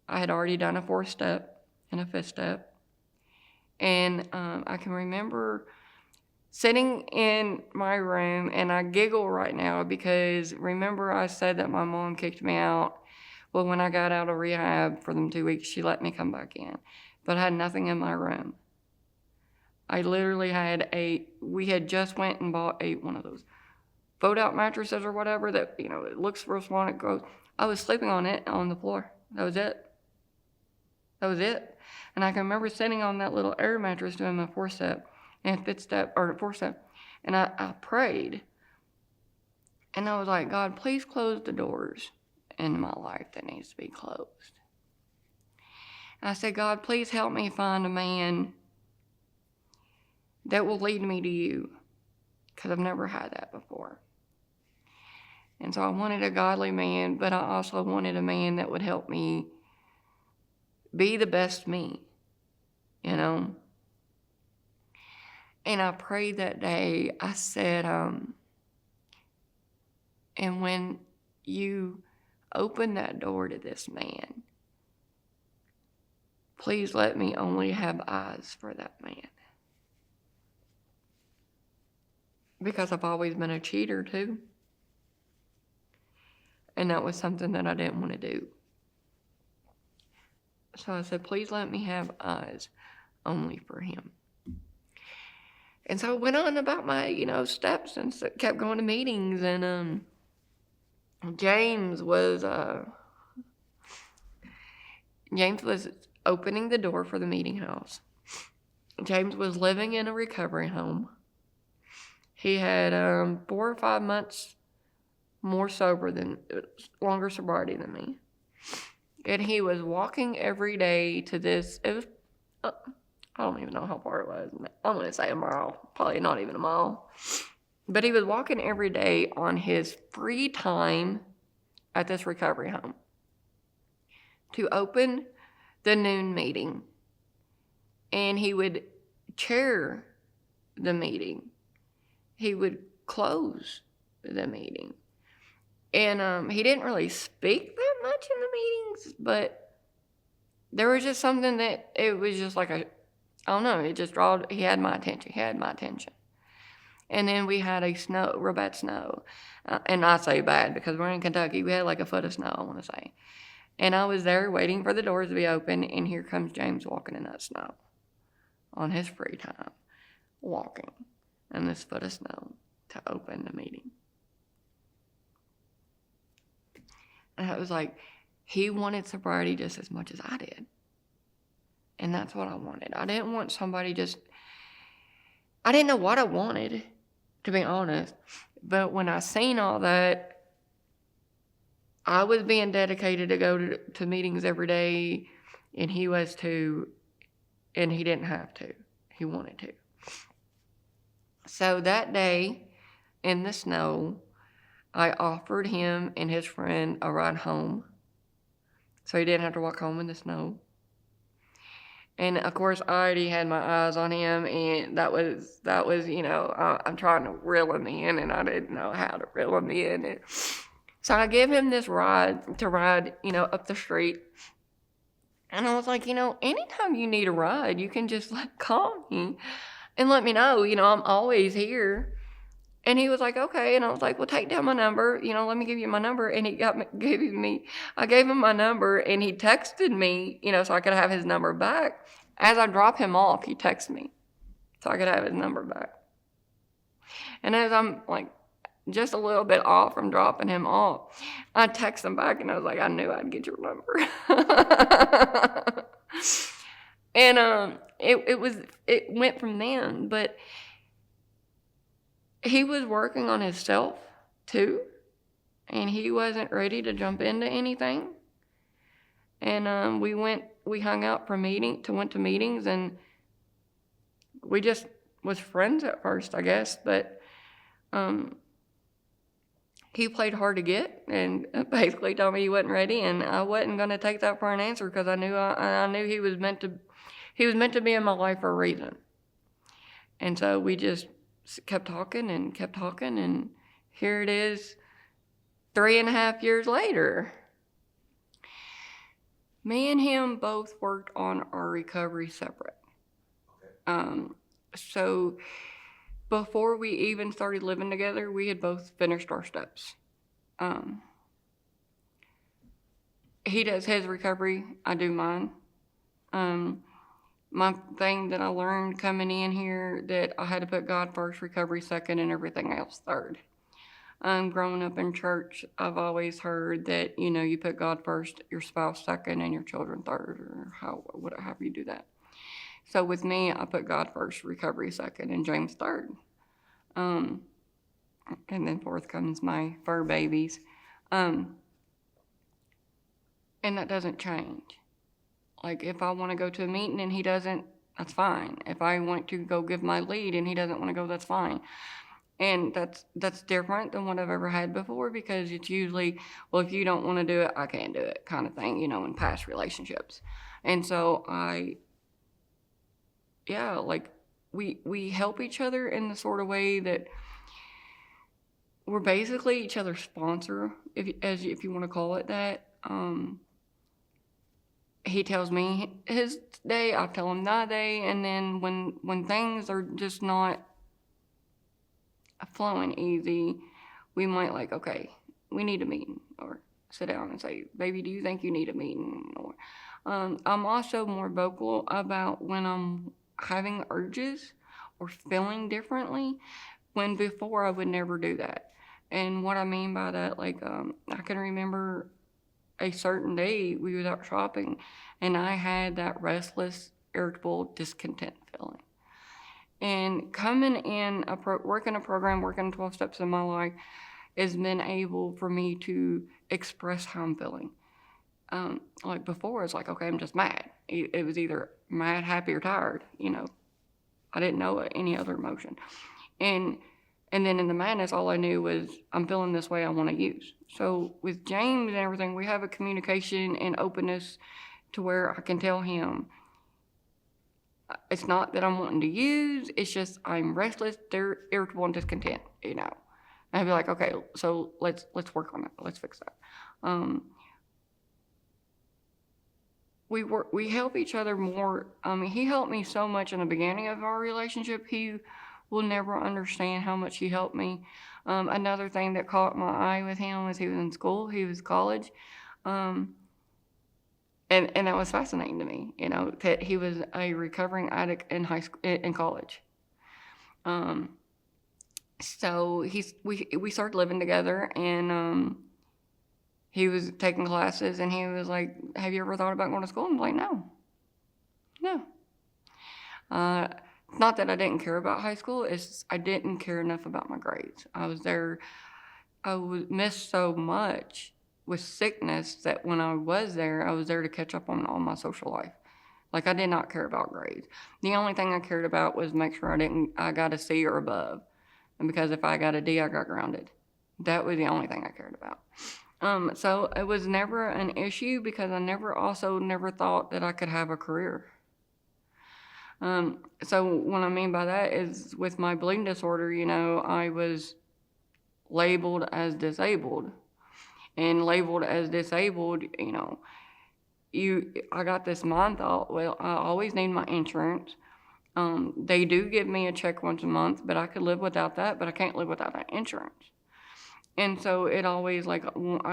I had already done a 4th step and a 5th step. And I can remember sitting in my room, and I giggle right now because remember I said that my mom kicked me out. Well, when I got out of rehab for them 2 weeks, she let me come back in. But I had nothing in my room. I literally we had just went and bought one of those fold-out mattresses or whatever that, it looks real small and it goes. I was sleeping on it on the floor. That was it. And I can remember sitting on that little air mattress doing my 4th step and 5th step, or 4th step, and I prayed. And I was like, God, please close the doors in my life that needs to be closed. And I said, God, please help me find a man that will lead me to you, because I've never had that before. And so I wanted a godly man, but I also wanted a man that would help me be the best me, And I prayed that day. I said, and when you open that door to this man, please let me only have eyes for that man. Because I've always been a cheater too. And that was something that I didn't want to do. So I said, please let me have eyes only for him. And so I went on about my, steps and kept going to meetings. And James was opening the door for the meeting house. James was living in a recovery home. He had 4 or 5 months longer sobriety than me. And he was walking every day to this, it was, I don't even know how far it was. I'm going to say a mile, probably not even a mile. But he was walking every day on his free time at this recovery home to open the noon meeting. And he would chair the meeting. He would close the meeting. And he didn't really speak that much in the meetings, but there was just something that it was just like I don't know, he had my attention. And then we had real bad snow. And I say bad because we're in Kentucky. We had like a foot of snow, I want to say. And I was there waiting for the doors to be open, and here comes James walking in that snow on his free time, walking in this foot of snow to open the meeting. And I was like, he wanted sobriety just as much as I did. And that's what I wanted. I didn't want somebody I didn't know what I wanted, to be honest. But when I seen all that, I was being dedicated to go to meetings every day, and he was too, and he didn't have to. He wanted to. So that day, in the snow, I offered him and his friend a ride home, so he didn't have to walk home in the snow. And of course, I already had my eyes on him, and that was I'm trying to reel him in, and I didn't know how to reel him in. So I gave him this ride to ride, up the street. And I was like, anytime you need a ride, you can just call me and let me know, I'm always here. And he was like, okay. And I was like, well, take down my number. Let me give you my number. And I gave him my number, and he texted me, so I could have his number back. As I drop him off, he texted me so I could have his number back. And as I'm just a little bit off from dropping him off, I text him back, and I was like, I knew I'd get your number. And it went from then, but he was working on himself too, and he wasn't ready to jump into anything. And we hung out went to meetings, and we just was friends at first, I guess. But he played hard to get and basically told me he wasn't ready, and I wasn't going to take that for an answer because I knew he was meant to be in my life for a reason. And so we just kept talking, and here it is 3.5 years later. Me and him both worked on our recovery separate. Okay. So before we even started living together, we had both finished our steps. He does his recovery, I do mine. My thing that I learned coming in here, that I had to put God first, recovery second, and everything else third. Growing up in church, I've always heard that, you put God first, your spouse second, and your children third, or however you do that. So with me, I put God first, recovery second, and James third. And then fourth comes my fur babies. And that doesn't change. Like, if I want to go to a meeting and he doesn't, that's fine. If I want to go give my lead and he doesn't want to go, that's fine. And that's different than what I've ever had before, because it's usually, well, if you don't want to do it, I can't do it, kind of thing, in past relationships. And so we help each other in the sort of way that we're basically each other's sponsor, if you want to call it that. He tells me his day, I tell him my day, and then when things are just not flowing easy, we might okay, we need a meeting, or sit down and say, baby, do you think you need a meeting? Or I'm also more vocal about when I'm having urges or feeling differently, when before I would never do that. And what I mean by that, I can remember a certain day we was out shopping, and I had that restless, irritable, discontent feeling. And coming in, working a program, working 12 steps in my life, has been able for me to express how I'm feeling. Before, it's okay, I'm just mad. It was either mad, happy, or tired, I didn't know any other emotion. And then in the madness, all I knew was, I'm feeling this way, I want to use. So with James and everything, we have a communication and openness to where I can tell him, it's not that I'm wanting to use, it's just I'm restless, irritable, and discontent, And I'd be like, okay, so let's work on that. Let's fix that. We help each other more. He helped me so much in the beginning of our relationship. He will never understand how much he helped me. Another thing that caught my eye with him was he was in school, he was college. And that was fascinating to me, that he was a recovering addict in college. So we started living together, and he was taking classes, and he was like, have you ever thought about going to school? I'm like, no. Not that I didn't care about high school, it's just I didn't care enough about my grades. I missed so much with sickness that when I was there to catch up on all my social life. I did not care about grades. The only thing I cared about was make sure I got a C or above. And because if I got a D, I got grounded. That was the only thing I cared about. So it was never an issue, because I never thought that I could have a career. So what I mean by that is, with my bleeding disorder, I was labeled as disabled. And labeled as disabled, I got this mind thought, well, I always need my insurance. They do give me a check once a month, but I could live without that, but I can't live without that insurance. And so it always, I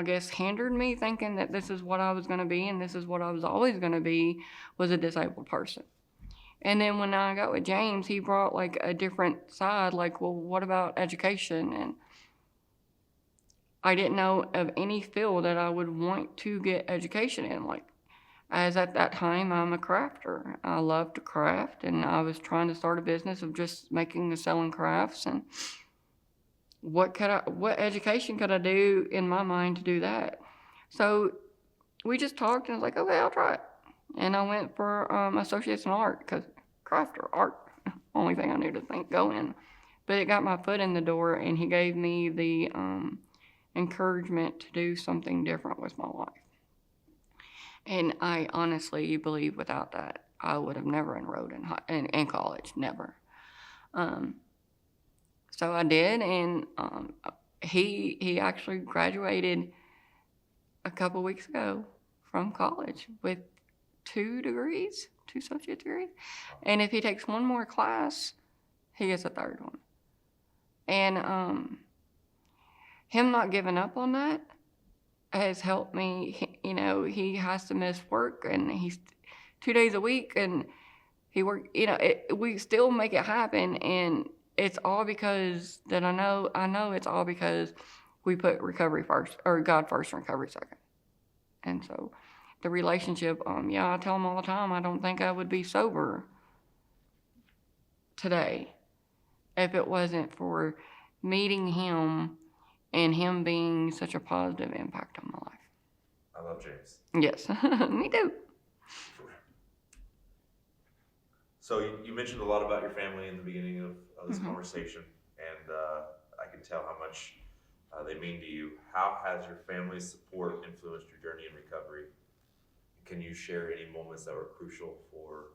guess, hindered me thinking that this is what I was going to be, and this is what I was always going to be, was a disabled person. And then when I got with James, he brought a different side, well, what about education? And I didn't know of any field that I would want to get education in. As at that time, I'm a crafter. I love to craft, and I was trying to start a business of just making and selling crafts. And what education could I do in my mind to do that? So we just talked, and I was like, okay, I'll try it. And I went for associates in art, because craft or art, only thing I knew to go in. But it got my foot in the door, and he gave me the encouragement to do something different with my life. And I honestly believe without that, I would have never enrolled in college, never. So I did, and he actually graduated a couple weeks ago from college with 2 associate degrees. And if he takes one more class, he gets a 3rd one. And him not giving up on that has helped me. He has to miss work, and he's 2 days a week, and he work. We still make it happen, and it's all because that I know it's all because we put recovery first, or God first and recovery second. And so the relationship, I tell him all the time, I don't think I would be sober today if it wasn't for meeting him and him being such a positive impact on my life. I love James. Yes, me too. So you mentioned a lot about your family in the beginning of this conversation, and I can tell how much they mean to you. How has your family's support influenced your journey in recovery? Can you share any moments that were crucial for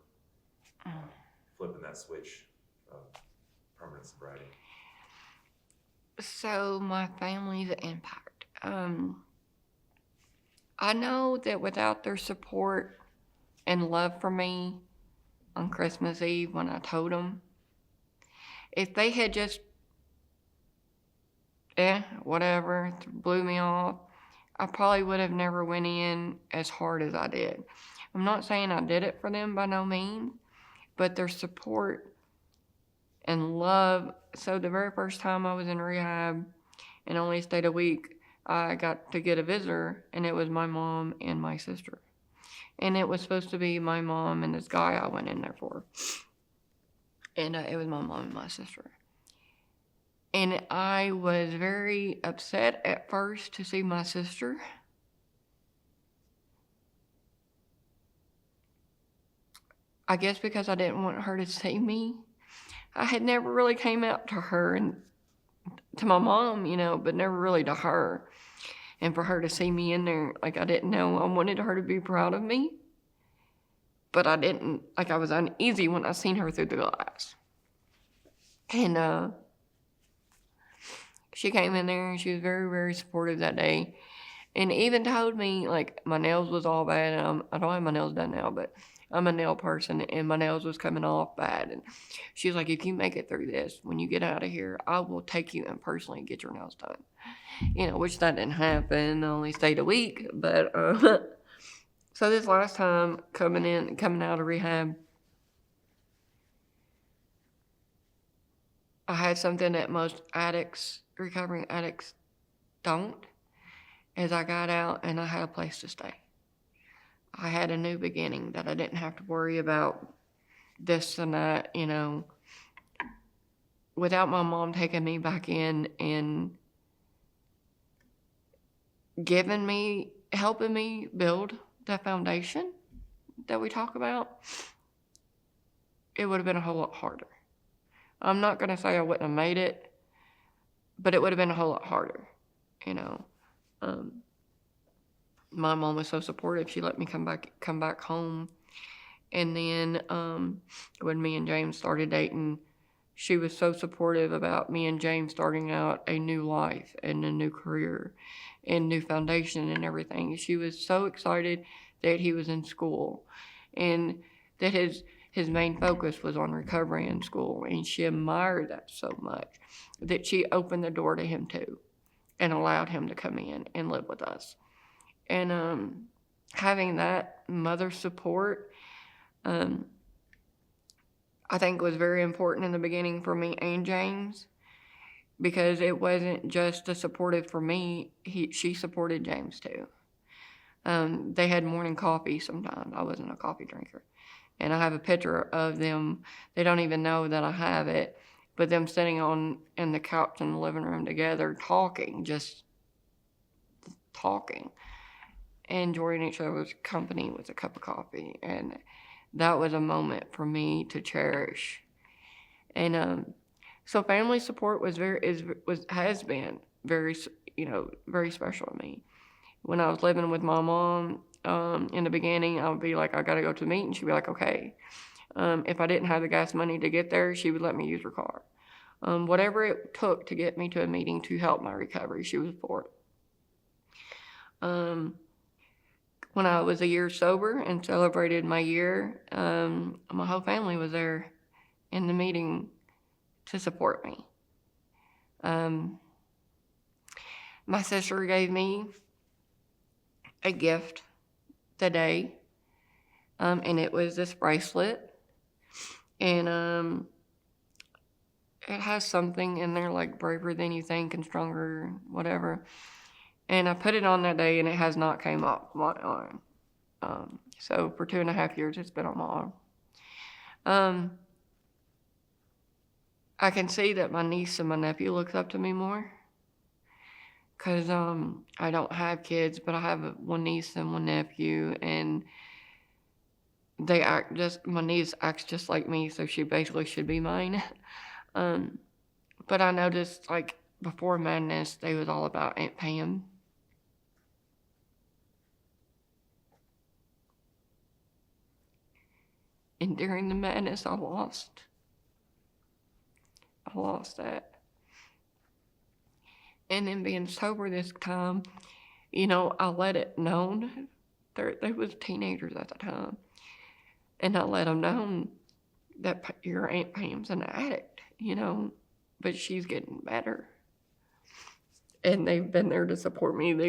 flipping that switch of permanent sobriety? So my family's impact. I know that without their support and love for me on Christmas Eve when I told them, if they had just, whatever, blew me off, I probably would have never went in as hard as I did. I'm not saying I did it for them by no means, but their support and love. So the very first time I was in rehab and only stayed a week, I got to get a visitor, and it was my mom and my sister. And it was supposed to be my mom and this guy I went in there for. And it was my mom and my sister. And I was very upset at first to see my sister. I guess because I didn't want her to see me. I had never really came out to her and to my mom, but never really to her. And for her to see me in there, I didn't know. I wanted her to be proud of me. But I didn't, I was uneasy when I seen her through the glass. And she came in there, and she was very, very supportive that day. And even told me, my nails was all bad. And I don't have my nails done now, but I'm a nail person, and my nails was coming off bad. And she was like, if you make it through this, when you get out of here, I will take you and personally get your nails done. Which that didn't happen. I only stayed a week. But so this last time coming out of rehab, I had something that most recovering addicts don't, is I got out and I had a place to stay. I had a new beginning that I didn't have to worry about this and that, without my mom taking me back in and helping me build that foundation that we talk about. It would have been a whole lot harder. I'm not going to say I wouldn't have made it, but it would have been a whole lot harder, My mom was so supportive. She let me come back home. And then when me and James started dating, she was so supportive about me and James starting out a new life and a new career and new foundation and everything. She was so excited that he was in school and that his main focus was on recovery in school. And she admired that so much that she opened the door to him too and allowed him to come in and live with us. And having that mother support, I think was very important in the beginning for me and James, because it wasn't just a supportive for me. She supported James too. They had morning coffee sometimes. I wasn't a coffee drinker. And I have a picture of them. They don't even know that I have it, but them sitting in the couch in the living room together, just talking, enjoying each other's company with a cup of coffee. And that was a moment for me to cherish. And so family support has been very, very special to me. When I was living with my mom, in the beginning, I would be like, I got to go to the meeting. She'd be like, okay. If I didn't have the gas money to get there, she would let me use her car. Whatever it took to get me to a meeting to help my recovery, she was for it. When I was a year sober and celebrated my year, my whole family was there in the meeting to support me. My sister gave me a gift today, and it was this bracelet, and it has something in there like braver than you think and stronger, whatever. And I put it on that day, and it has not came off my arm. So for 2.5 years, it's been on my arm. I can see that my niece and my nephew looks up to me more. Because I don't have kids, but I have one niece and one nephew, and my niece acts just like me, so she basically should be mine. But I noticed, like, before Madness, they was all about Aunt Pam. And during the Madness, I lost that. And then being sober this time, I let it known. They was teenagers at the time. And I let them know that your Aunt Pam's an addict, but she's getting better. And they've been there to support me. They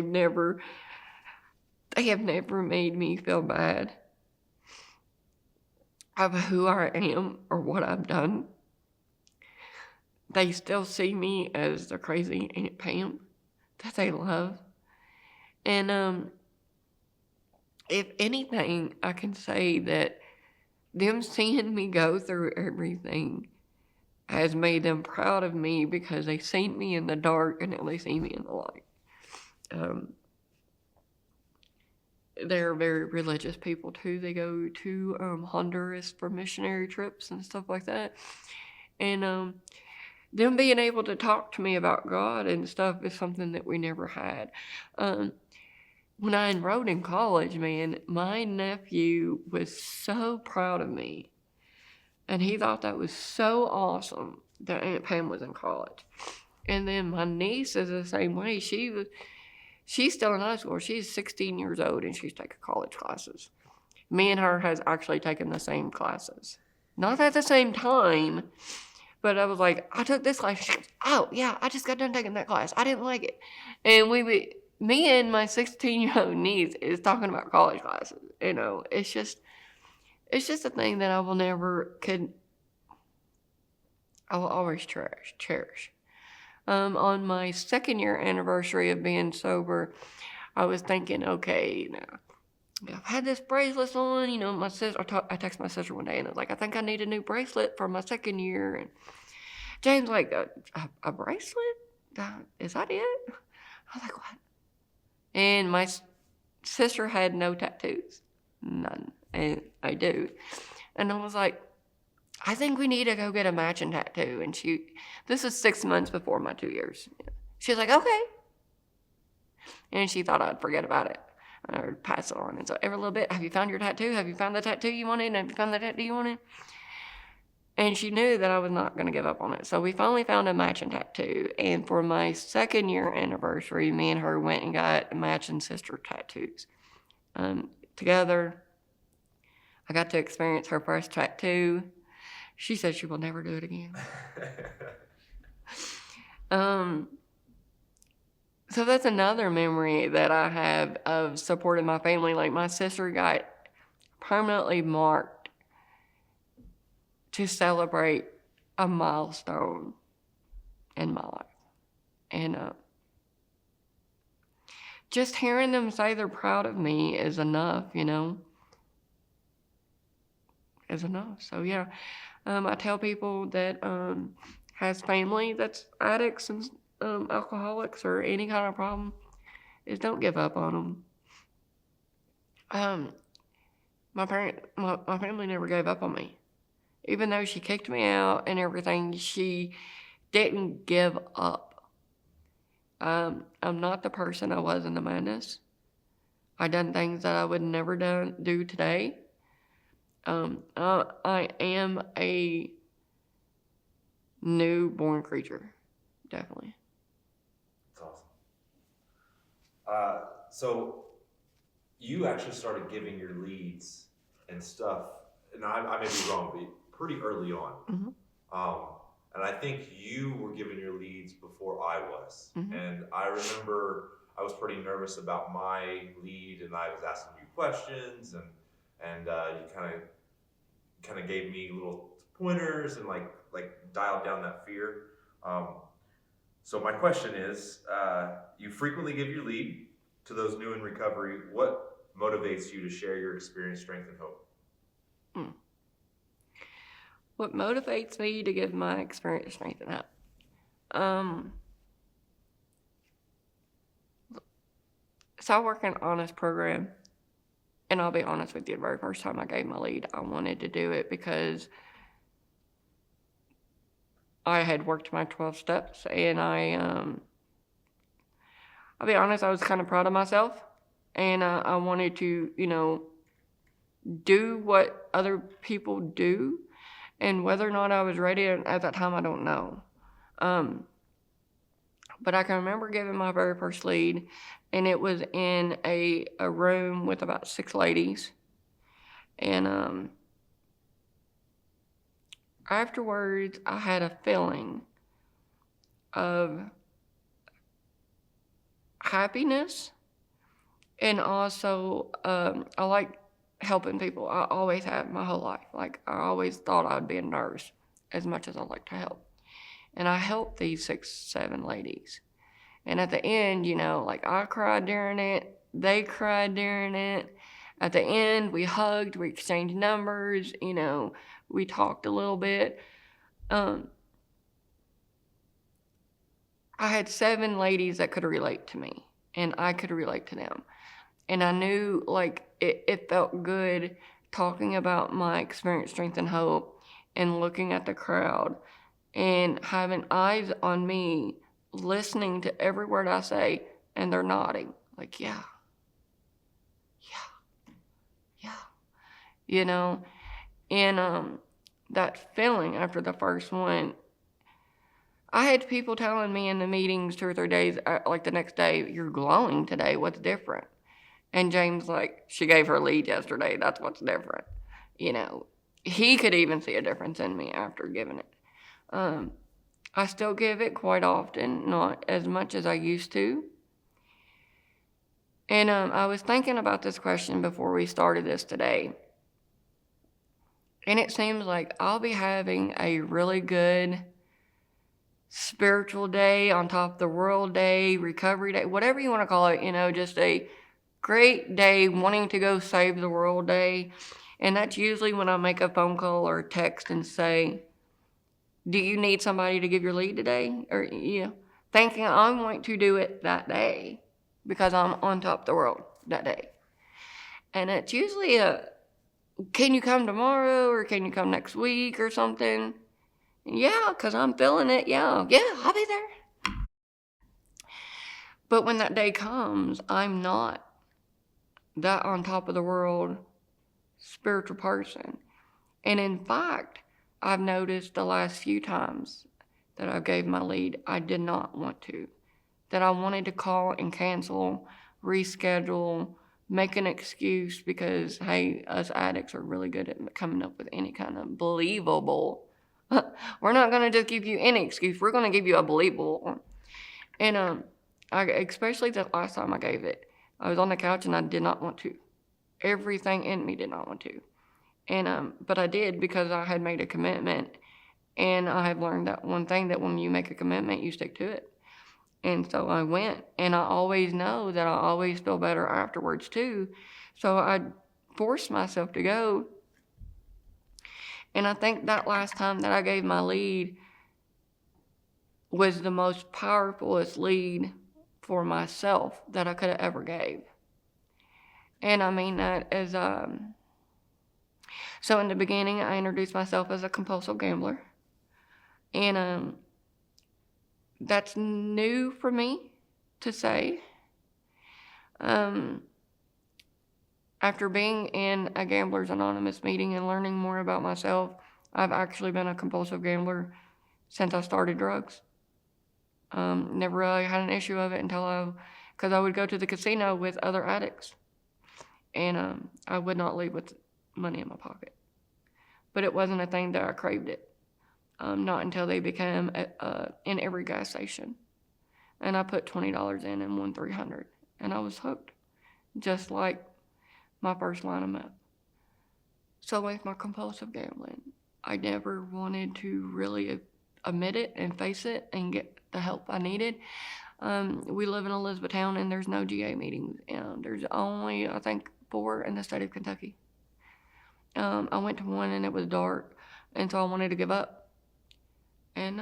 have never made me feel bad of who I am or what I've done. They still see me as the crazy Aunt Pam that they love. And if anything, I can say that them seeing me go through everything has made them proud of me, because they seen me in the dark and now they see me in the light. They're very religious people too. They go to Honduras for missionary trips and stuff like that. And them being able to talk to me about God and stuff is something that we never had. When I enrolled in college, man, my nephew was so proud of me. And he thought that was so awesome that Aunt Pam was in college. And then my niece is the same way. She's still in high school. She's 16 years old, and she's taking college classes. Me and her has actually taken the same classes. Not at the same time, but I was like, I took this class. She goes, oh, yeah, I just got done taking that class. I didn't like it. And me and my 16-year-old niece is talking about college classes. It's just a thing that I will always cherish. On my 2nd year anniversary of being sober, I was thinking, okay, now I've had this bracelet on. My sister. I texted my sister one day, and I was like, I think I need a new bracelet for my 2nd year. And James like, a bracelet? Is that it? I was like, what? And my sister had no tattoos, none, and I do. And I was like, I think we need to go get a matching tattoo. And this is 6 months before my 2 years. She was like, okay. And she thought I'd forget about it. I would pass it on. And so every little bit, have you found your tattoo? Have you found the tattoo you wanted? Have you found the tattoo you wanted? And she knew that I was not going to give up on it. So we finally found a matching tattoo. And for my 2nd year anniversary, me and her went and got matching sister tattoos. Together, I got to experience her first tattoo. She said she will never do it again. So that's another memory that I have of supporting my family. Like, my sister got permanently marked to celebrate a milestone in my life. And just hearing them say they're proud of me is enough, is enough. So yeah, I tell people that has family that's addicts and alcoholics or any kind of problem, is don't give up on them. My family never gave up on me. Even though she kicked me out and everything, she didn't give up. I'm not the person I was in the madness. I done things that I would never do today. I am a newborn creature, definitely. That's awesome. So you actually started giving your leads and stuff, and I may be wrong, but pretty early on. Mm-hmm. And I think you were giving your leads before I was. Mm-hmm. And I remember I was pretty nervous about my lead, and I was asking you questions, and you kind of gave me little pointers and like dialed down that fear. So my question is, you frequently give your lead to those new in recovery. What motivates you to share your experience, strength, and hope? What motivates me to give my experience, strength, and hope? So I work in an honest program, and I'll be honest with you, the very first time I gave my lead, I wanted to do it because I had worked my 12 steps, and I'll be honest, I was kind of proud of myself, and I wanted to, do what other people do, and whether or not I was ready at that time, I don't know. But I can remember giving my very first lead, and it was in a room with about 6 ladies, and afterwards, I had a feeling of happiness, and also I like helping people. I always have my whole life. Like, I always thought I'd be a nurse as much as I like to help. And I helped these 6, 7 ladies. And at the end, I cried during it. They cried during it. At the end, we hugged. We exchanged numbers. We talked a little bit. I had 7 ladies that could relate to me, and I could relate to them. And I knew, it felt good talking about my experience, strength, and hope, and looking at the crowd, and having eyes on me, listening to every word I say, and they're nodding, like, yeah, and that feeling after the first one, I had people telling me in the meetings 2 or 3 days, like the next day, you're glowing today, what's different? And James, she gave her lead yesterday, that's what's different. He could even see a difference in me after giving it. I still give it quite often, not as much as I used to. And I was thinking about this question before we started this today. And it seems like I'll be having a really good spiritual day, on top of the world day, recovery day, whatever you want to call it, just a great day, wanting to go save the world day. And that's usually when I make a phone call or a text and say, do you need somebody to give your lead today? Or, thinking I'm going to do it that day because I'm on top of the world that day. And it's usually can you come tomorrow, or can you come next week or something? Yeah, because I'm feeling it. Yeah, I'll be there. But when that day comes, I'm not that on top of the world spiritual person. And in fact, I've noticed the last few times that I gave my lead, I did not want to. That I wanted to call and cancel, reschedule, make an excuse, because, hey, us addicts are really good at coming up with any kind of believable. We're not going to just give you any excuse. We're going to give you a believable one. And especially the last time I gave it, I was on the couch and I did not want to. Everything in me did not want to. And but I did, because I had made a commitment, and I have learned that one thing, that when you make a commitment, you stick to it. And so I went, and I always know that I always feel better afterwards too. So I forced myself to go. And I think that last time that I gave my lead was the most powerfulest lead for myself that I could have ever gave. And I mean that as so in the beginning, I introduced myself as a compulsive gambler. And that's new for me. to say. After being in a Gamblers Anonymous meeting and learning more about myself, I've actually been a compulsive gambler since I started drugs. Never really had an issue of it because I would go to the casino with other addicts, and I would not leave with money in my pocket. But it wasn't a thing that I craved it, not until they became in every gas station. And I put $20 in and won $300, and I was hooked, just like my first line of meth. So with my compulsive gambling, I never wanted to really admit it and face it and get the help I needed. We live in Etown, and there's no GA meetings. There's only, I think, 4 in the state of Kentucky. I went to one, and it was dark, and so I wanted to give up. And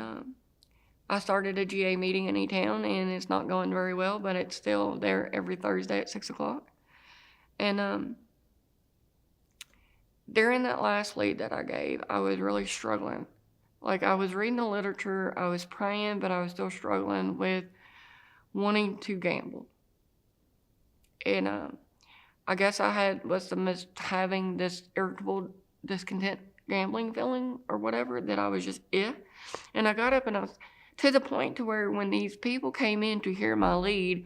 I started a GA meeting in Etown, and it's not going very well, but it's still there every Thursday at 6 o'clock. And during that last lead that I gave, I was really struggling. Like, I was reading the literature, I was praying, but I was still struggling with wanting to gamble. And I guess I was having this irritable, discontent gambling feeling or whatever, that I was just, And I got up, and I was to the point to where when these people came in to hear my lead,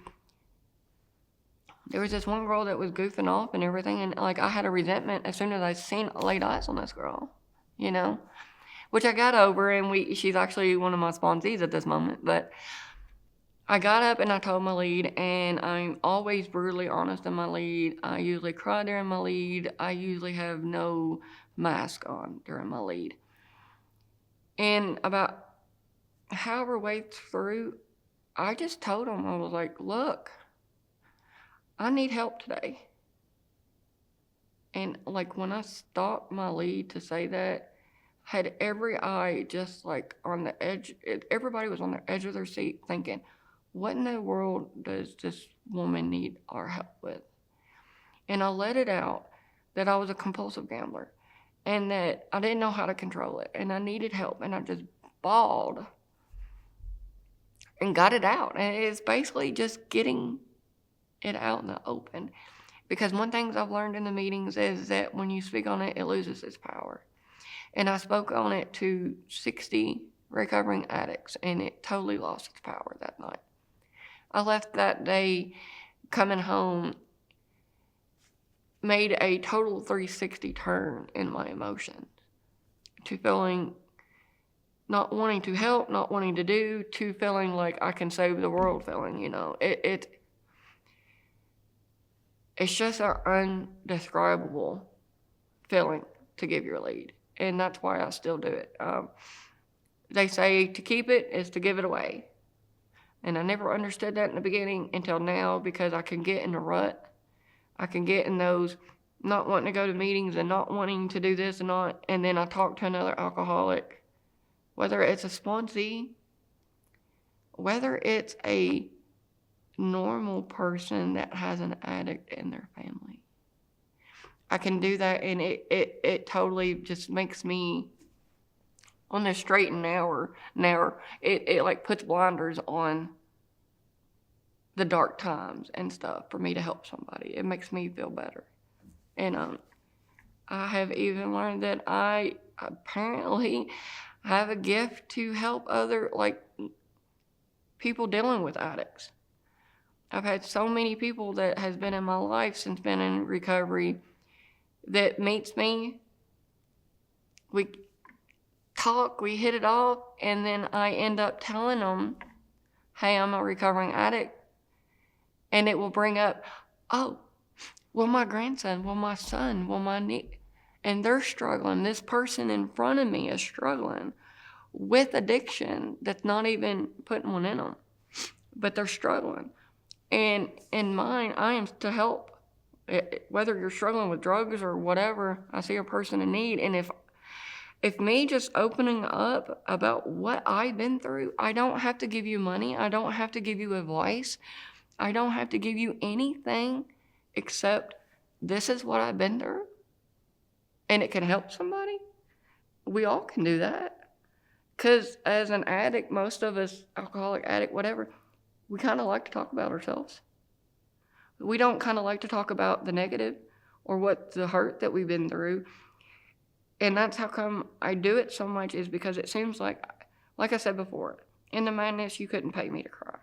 there was this one girl that was goofing off and everything, and like, I had a resentment as soon as I laid eyes on this girl, which I got over, and she's actually one of my sponsees at this moment. But I got up and I told my lead, and I'm always brutally honest in my lead. I usually cry during my lead. I usually have no mask on during my lead. And about however way through, I just told him, I was like, look, I need help today. And like, when I stopped my lead to say that, had every eye just like on the edge, everybody was on the edge of their seat thinking, what in the world does this woman need our help with? And I let it out that I was a compulsive gambler and that I didn't know how to control it, and I needed help, and I just bawled and got it out. And it's basically just getting it out in the open. Because one thing I've learned in the meetings is that when you speak on it, it loses its power. And I spoke on it to 60 recovering addicts, and it totally lost its power that night. I left that day coming home, made a total 360 turn in my emotions, to feeling not wanting to help, not wanting to do, to feeling like I can save the world feeling, It's just an undescribable feeling to give your lead. And that's why I still do it. They say to keep it is to give it away. And I never understood that in the beginning until now, because I can get in a rut. I can get in those not wanting to go to meetings and not wanting to do this and then I talk to another alcoholic, whether it's a sponsee, whether it's a normal person that has an addict in their family. I can do that, and it totally just makes me on the straight and narrow. It like puts blinders on the dark times and stuff for me to help somebody. It makes me feel better. And I have even learned that I apparently have a gift to help other people dealing with addicts. I've had so many people that has been in my life since been in recovery that meets me. We talk, we hit it off, and then I end up telling them, hey, I'm a recovering addict. And it will bring up, oh, well, my grandson, well, my son, well, my niece, and they're struggling. This person in front of me is struggling with addiction that's not even putting one in them, but they're struggling. And in mine, I am to help. Whether you're struggling with drugs or whatever, I see a person in need. And if me just opening up about what I've been through, I don't have to give you money. I don't have to give you advice. I don't have to give you anything except this is what I've been through. And it can help somebody. We all can do that. Because as an addict, most of us, alcoholic addict, whatever, we kind of like to talk about ourselves. We don't kind of like to talk about the negative or what the hurt that we've been through. And that's how come I do it so much, is because it seems like I said before, in the madness, you couldn't pay me to cry.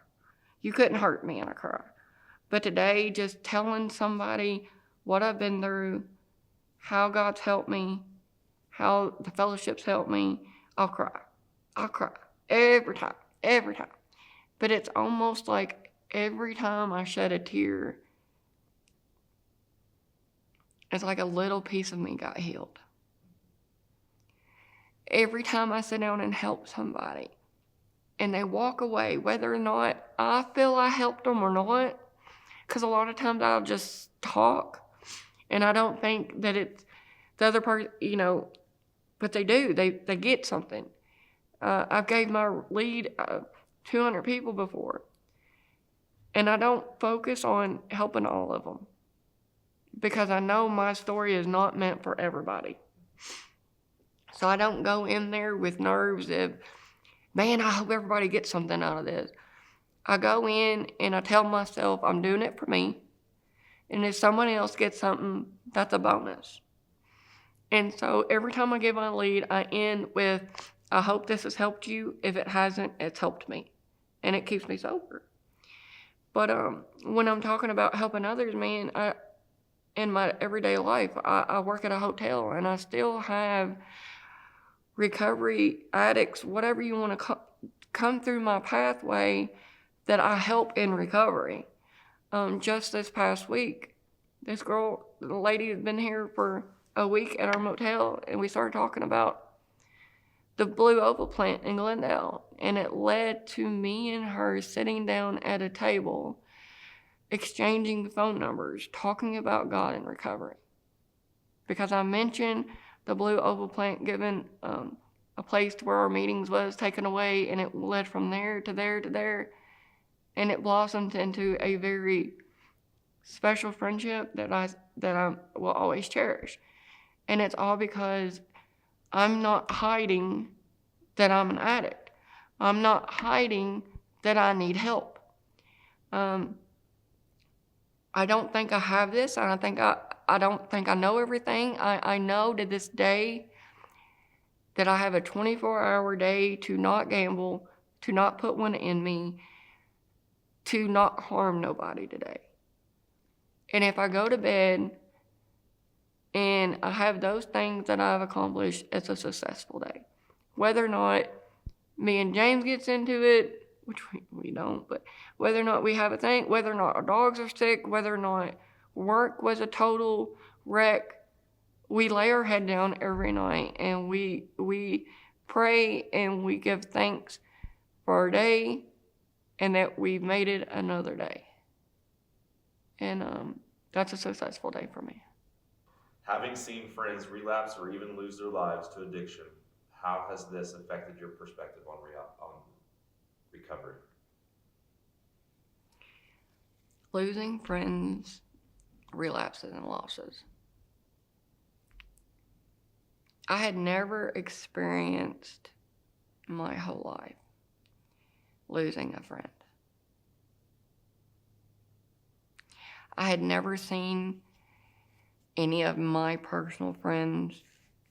You couldn't hurt me and I cry. But today, just telling somebody what I've been through, how God's helped me, how the fellowship's helped me, I'll cry. I'll cry every time. But it's almost like every time I shed a tear, it's like a little piece of me got healed. Every time I sit down and help somebody and they walk away, whether or not I feel I helped them or not, because a lot of times I'll just talk and I don't think that it's the other person, but they do. They get something. I've gave my lead 200 people before, and I don't focus on helping all of them because I know my story is not meant for everybody. So I don't go in there with nerves of, man, I hope everybody gets something out of this. I go in and I tell myself I'm doing it for me. And if someone else gets something, that's a bonus. And so every time I give my lead, I end with, I hope this has helped you. If it hasn't, it's helped me. And it keeps me sober. But when I'm talking about helping others, man, in my everyday life, I work at a hotel and I still have recovery addicts, whatever you want to come through my pathway that I help in recovery. Just this past week, this girl, the lady had been here for a week at our motel, and we started talking about the blue opal plant in Glendale, and it led to me and her sitting down at a table, exchanging phone numbers, talking about God and recovery. Because I mentioned the blue opal plant given a place to where our meetings was taken away, and it led from there to there to there, and it blossomed into a very special friendship that I will always cherish. And it's all because I'm not hiding that I'm an addict. I'm not hiding that I need help. I don't think I have this. I don't think I know everything. I know to this day that I have a 24-hour day to not gamble, to not put one in me, to not harm nobody today. And if I go to bed and I have those things that I've accomplished, it's a successful day. Whether or not me and James gets into it, which we don't, but whether or not we have a thing, whether or not our dogs are sick, whether or not work was a total wreck, we lay our head down every night and we pray and we give thanks for our day and that we've made it another day. And that's a successful day for me. Having seen friends relapse or even lose their lives to addiction, how has this affected your perspective on recovery? Losing friends, relapses, and losses. I had never experienced my whole life losing a friend. I had never seen any of my personal friends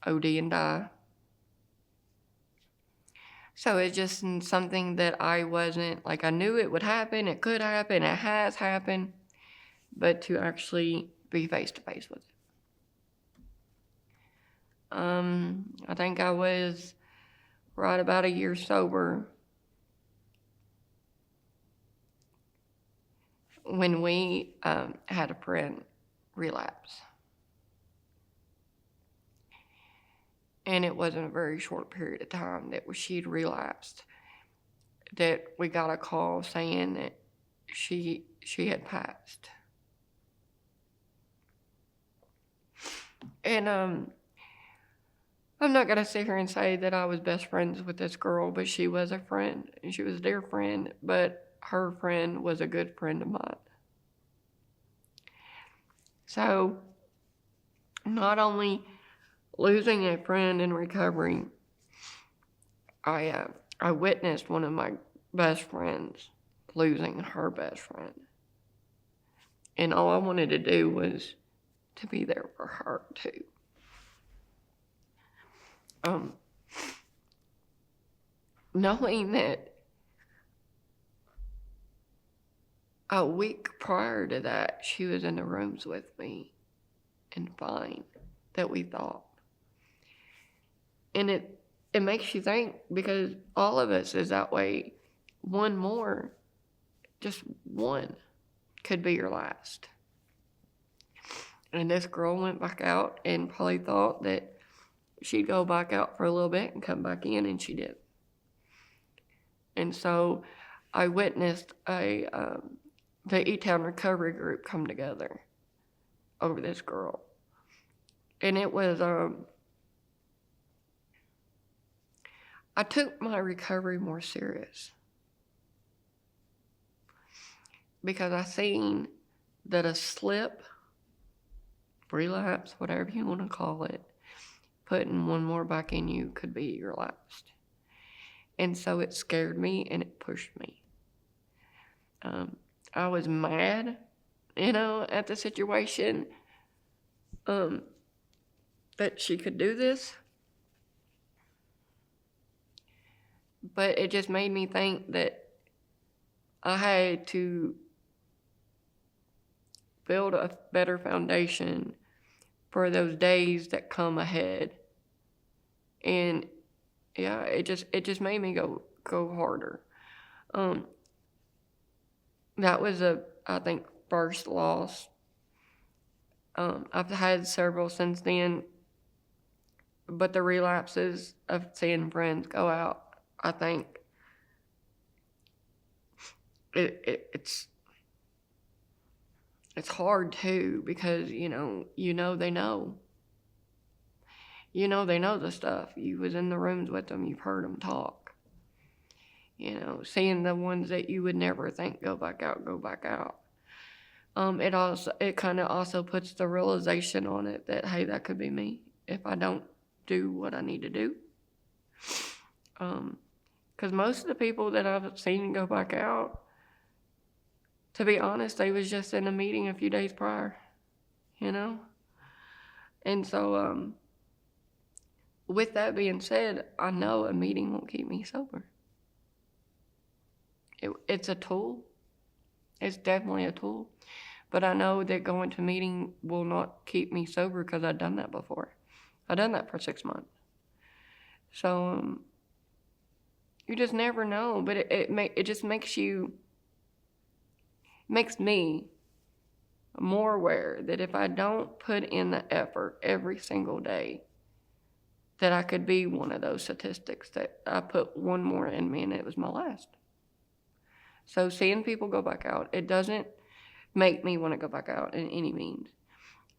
OD and die. So it's just something that I wasn't, I knew it would happen, it could happen, it has happened, but to actually be face to face with it. I think I was right about a year sober when we had a friend relapse. And it wasn't a very short period of time that she'd relapsed, that we got a call saying that she had passed. And I'm not going to sit here and say that I was best friends with this girl, but she was a friend, and she was a dear friend, but her friend was a good friend of mine. So, not only losing a friend in recovery, I witnessed one of my best friends losing her best friend. And all I wanted to do was to be there for her too. Knowing that a week prior to that, she was in the rooms with me and fine, that we thought. And it makes you think, because all of us is that way. One more, just one, could be your last. And this girl went back out and probably thought that she'd go back out for a little bit and come back in, and she did. And so I witnessed the Etown recovery group come together over this girl. And it was, I took my recovery more serious because I seen that a slip, relapse, whatever you want to call it, putting one more back in you could be your last. And so it scared me and it pushed me. I was mad, at the situation, that she could do this. But it just made me think that I had to build a better foundation for those days that come ahead. And yeah, it just made me go harder. That was I think, first loss. I've had several since then, but the relapses of seeing friends go out, I think it's hard too, because they know. They know the stuff. You was in the rooms with them. You've heard them talk. Seeing the ones that you would never think go back out. It kind of also puts the realization on it that, hey, that could be me if I don't do what I need to do. Because most of the people that I've seen go back out, to be honest, they was just in a meeting a few days prior, And so, with that being said, I know a meeting won't keep me sober. It's a tool. It's definitely a tool. But I know that going to a meeting will not keep me sober because I've done that before. I've done that for 6 months. So, you just never know. But it just makes me more aware that if I don't put in the effort every single day, that I could be one of those statistics that I put one more in me and it was my last. So seeing people go back out, it doesn't make me want to go back out in any means.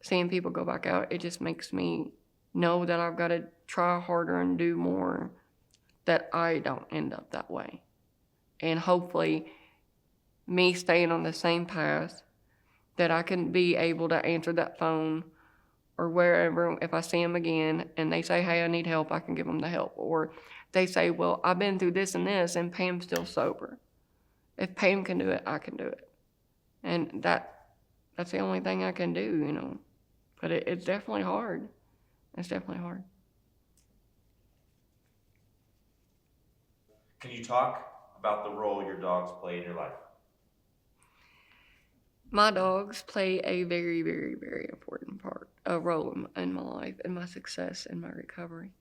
Seeing people go back out, it just makes me know that I've got to try harder and do more, that I don't end up that way. And hopefully me staying on the same path, that I can be able to answer that phone or wherever, if I see them again and they say, hey, I need help, I can give them the help. Or they say, well, I've been through this and this and Pam's still sober. If Pam can do it, I can do it. And that's the only thing I can do, But it's definitely hard. It's definitely hard. Can you talk about the role your dogs play in your life? My dogs play a very, very, very important role in my life, in my success, in my recovery.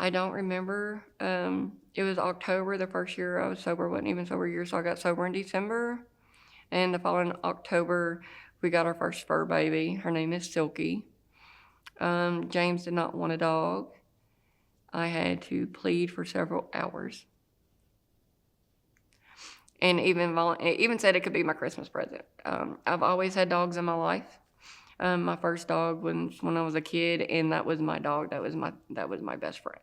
I don't remember. It was October, the first year I was sober. Wasn't even sober year, so I got sober in December. And the following October, we got our first fur baby. Her name is Silky. James did not want a dog. I had to plead for several hours. And even said it could be my Christmas present. I've always had dogs in my life. My first dog was when I was a kid, and that was my dog. That was my best friend.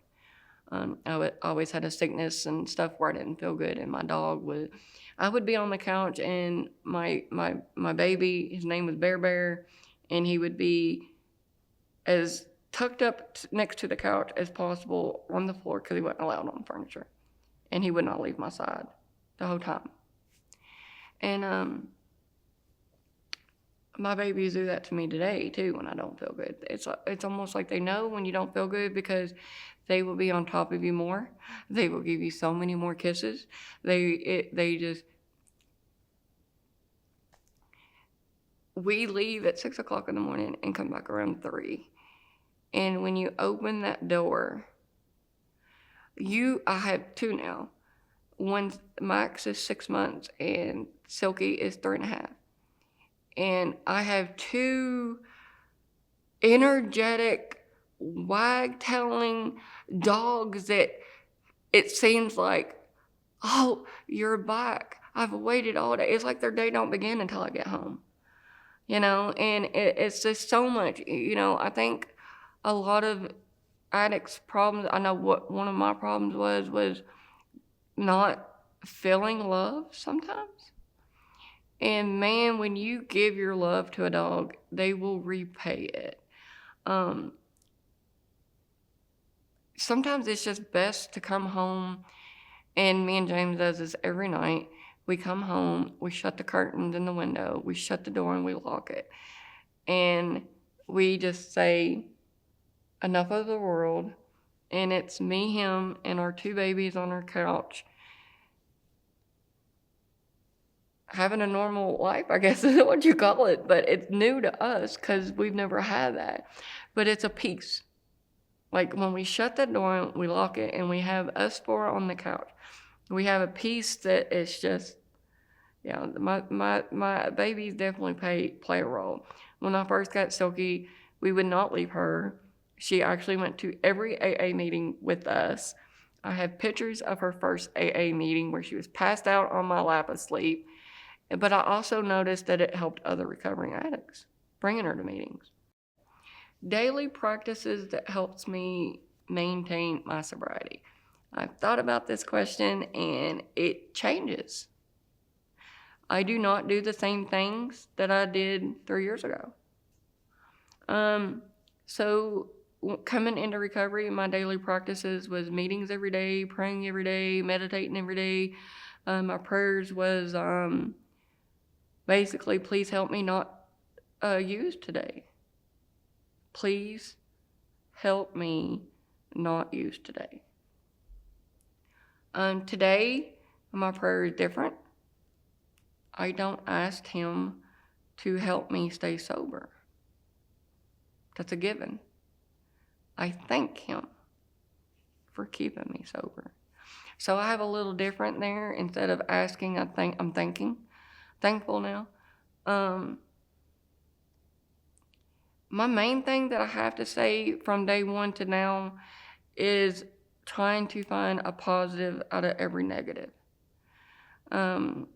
I always had a sickness and stuff where I didn't feel good, and my dog would. I would be on the couch, and my baby, his name was Bear, and he would be as tucked up next to the couch as possible on the floor because he wasn't allowed on furniture. and he would not leave my side the whole time. And my babies do that to me today too when I don't feel good. It's almost like they know when you don't feel good, because they will be on top of you more. They will give you so many more kisses. They just. We leave at 6 o'clock in the morning and come back around 3. And when you open that door, I have 2 now. Max is 6 months and Silky is 3.5. And I have 2 energetic, wag-tailing dogs that it seems like, oh, you're back. I've waited all day. It's like their day don't begin until I get home. And it's just so much. I think a lot of addicts' problems, I know what one of my problems was not feeling love sometimes. And man, when you give your love to a dog, they will repay it. Sometimes it's just best to come home, and me and James does this every night. We come home, we shut the curtains in the window, we shut the door and we lock it. And we just say, enough of the world. And it's me, him, and our 2 babies on our couch, having a normal life, I guess is what you call it. But it's new to us because we've never had that. But it's a peace. Like when we shut the door, we lock it, and we have us 4 on the couch. We have a peace that is just, my babies definitely play a role. When I first got Silky, we would not leave her. She actually went to every AA meeting with us. I have pictures of her first AA meeting where she was passed out on my lap asleep. But I also noticed that it helped other recovering addicts, bringing her to meetings. Daily practices that helps me maintain my sobriety. I've thought about this question and it changes. I do not do the same things that I did 3 years ago. So coming into recovery, my daily practices was meetings every day, praying every day, meditating every day. My prayers was basically, please help me not use today. Please help me not use today. Today, my prayer is different. I don't ask him to help me stay sober. That's a given. I thank him for keeping me sober. So I have a little different there. Instead of asking, I'm thanking. Thankful now. My main thing that I have to say from day 1 to now is trying to find a positive out of every negative. And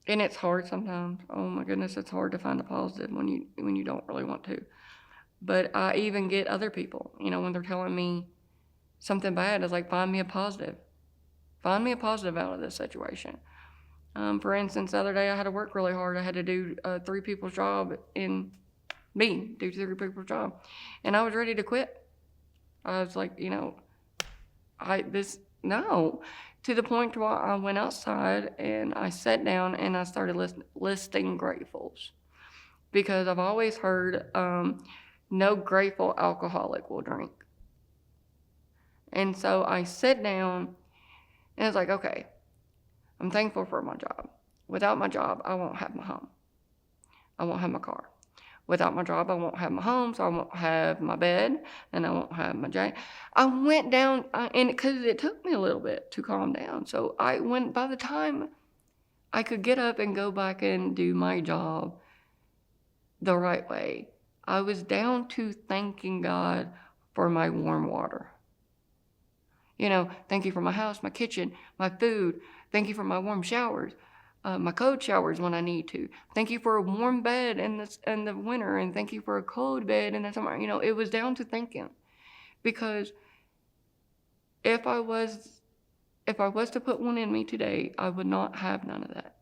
it's hard sometimes. Oh my goodness, it's hard to find a positive when you don't really want to. But I even get other people, when they're telling me something bad, it's like, find me a positive. Find me a positive out of this situation. For instance, the other day I had to work really hard. I had to do 3 people's job do 3 people's job. And I was ready to quit. I was like, to the point where I went outside and I sat down and I started listing gratefuls. Because I've always heard no grateful alcoholic will drink. And so I sat down and I was like, okay, I'm thankful for my job. Without my job, I won't have my home. I won't have my car. Without my job, I won't have my home, so I won't have my bed, and I won't have my jacket. I went down, and because it took me a little bit to calm down. So by the time I could get up and go back and do my job the right way, I was down to thanking God for my warm water. Thank you for my house, my kitchen, my food. Thank you for my warm showers. My cold showers when I need to. Thank you for a warm bed in the winter, and thank you for a cold bed in the summer. It was down to thanking, because if I was to put one in me today, I would not have none of that.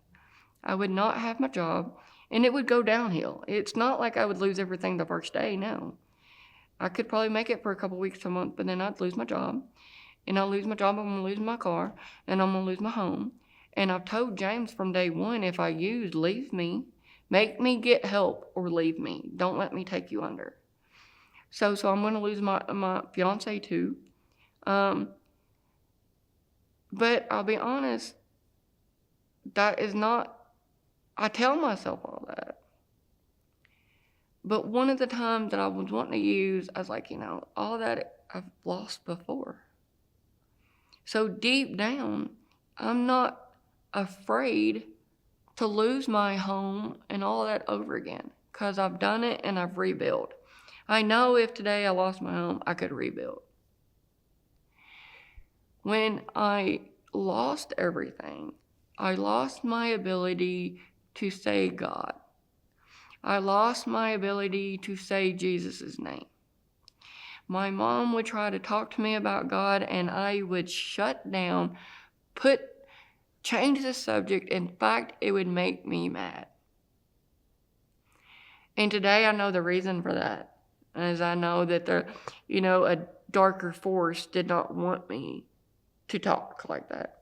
I would not have my job, and it would go downhill. It's not like I would lose everything the first day. No, I could probably make it for a couple weeks to a month, but then I'd lose my job, and I lose my job, I'm gonna lose my car, and I'm gonna lose my home. And I've told James from day one, if I use, leave me. Make me get help or leave me. Don't let me take you under. So I'm gonna lose my fiance too. But I'll be honest, that is not, I tell myself all that. But one of the times that I was wanting to use, I was like, all that I've lost before. So deep down, I'm not afraid to lose my home and all that over again, because I've done it and I've rebuilt. I know if today I lost my home, I could rebuild. When I lost everything, I lost my ability to say God. I lost my ability to say Jesus' name. My mom would try to talk to me about God, and I would shut down, change the subject. In fact, it would make me mad. And today I know the reason for that, as I know that a darker force did not want me to talk like that.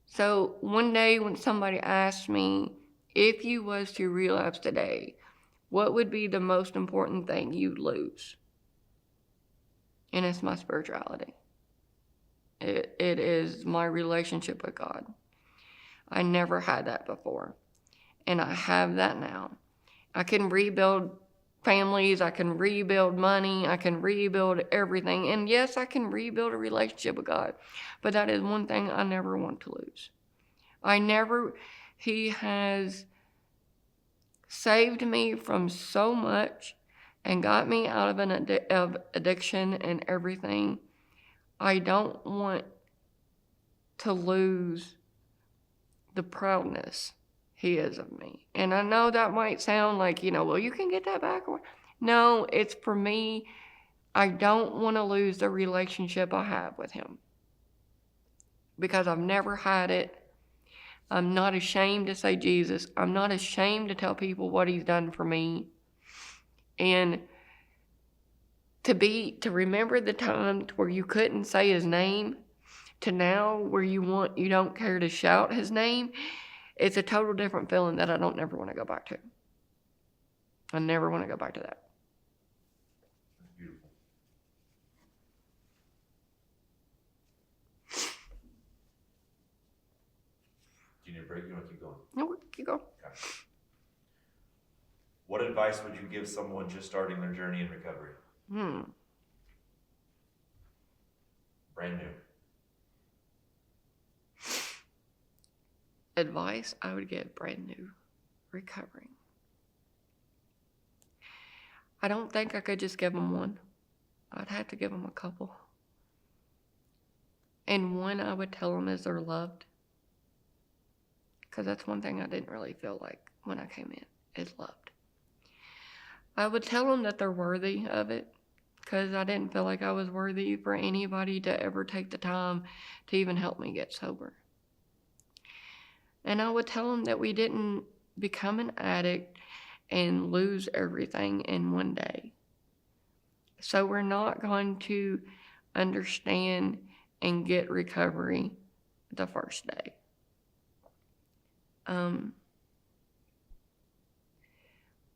So one day when somebody asked me, if you was to relapse today, what would be the most important thing you'd lose? And it's my spirituality. It is my relationship with God. I never had that before, and I have that now. I can rebuild families, I can rebuild money, I can rebuild everything. And yes, I can rebuild a relationship with God, but that is one thing I never want to lose. He has saved me from so much and got me out of addiction and everything. I don't want to lose the proudness he is of me. And I know that might sound like, well, you can get that back. No, it's for me. I don't want to lose the relationship I have with him, because I've never had it. I'm not ashamed to say Jesus. I'm not ashamed to tell people what he's done for me. And to remember the time where you couldn't say his name, to now where you don't care to shout his name, it's a total different feeling that I don't never want to go back to. I never want to go back to that. That's beautiful. Do you need a break? You want to keep going? No, keep going. Okay. What advice would you give someone just starting their journey in recovery? Brand new. Advice I would give brand new, recovering. I don't think I could just give them one. I'd have to give them a couple. And one I would tell them is they're loved. Because that's one thing I didn't really feel like when I came in, is loved. I would tell them that they're worthy of it, because I didn't feel like I was worthy for anybody to ever take the time to even help me get sober. And I would tell them that we didn't become an addict and lose everything in one day. So we're not going to understand and get recovery the first day.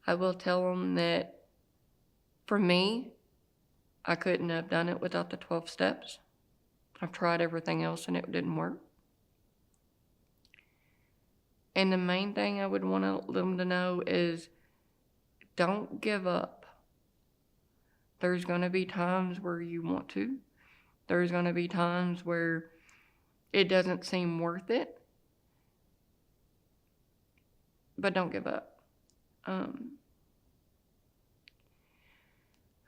I will tell them that for me, I couldn't have done it without the 12 steps. I've tried everything else and it didn't work. And the main thing I would want them to know is don't give up. There's going to be times where you want to. There's going to be times where it doesn't seem worth it. But don't give up.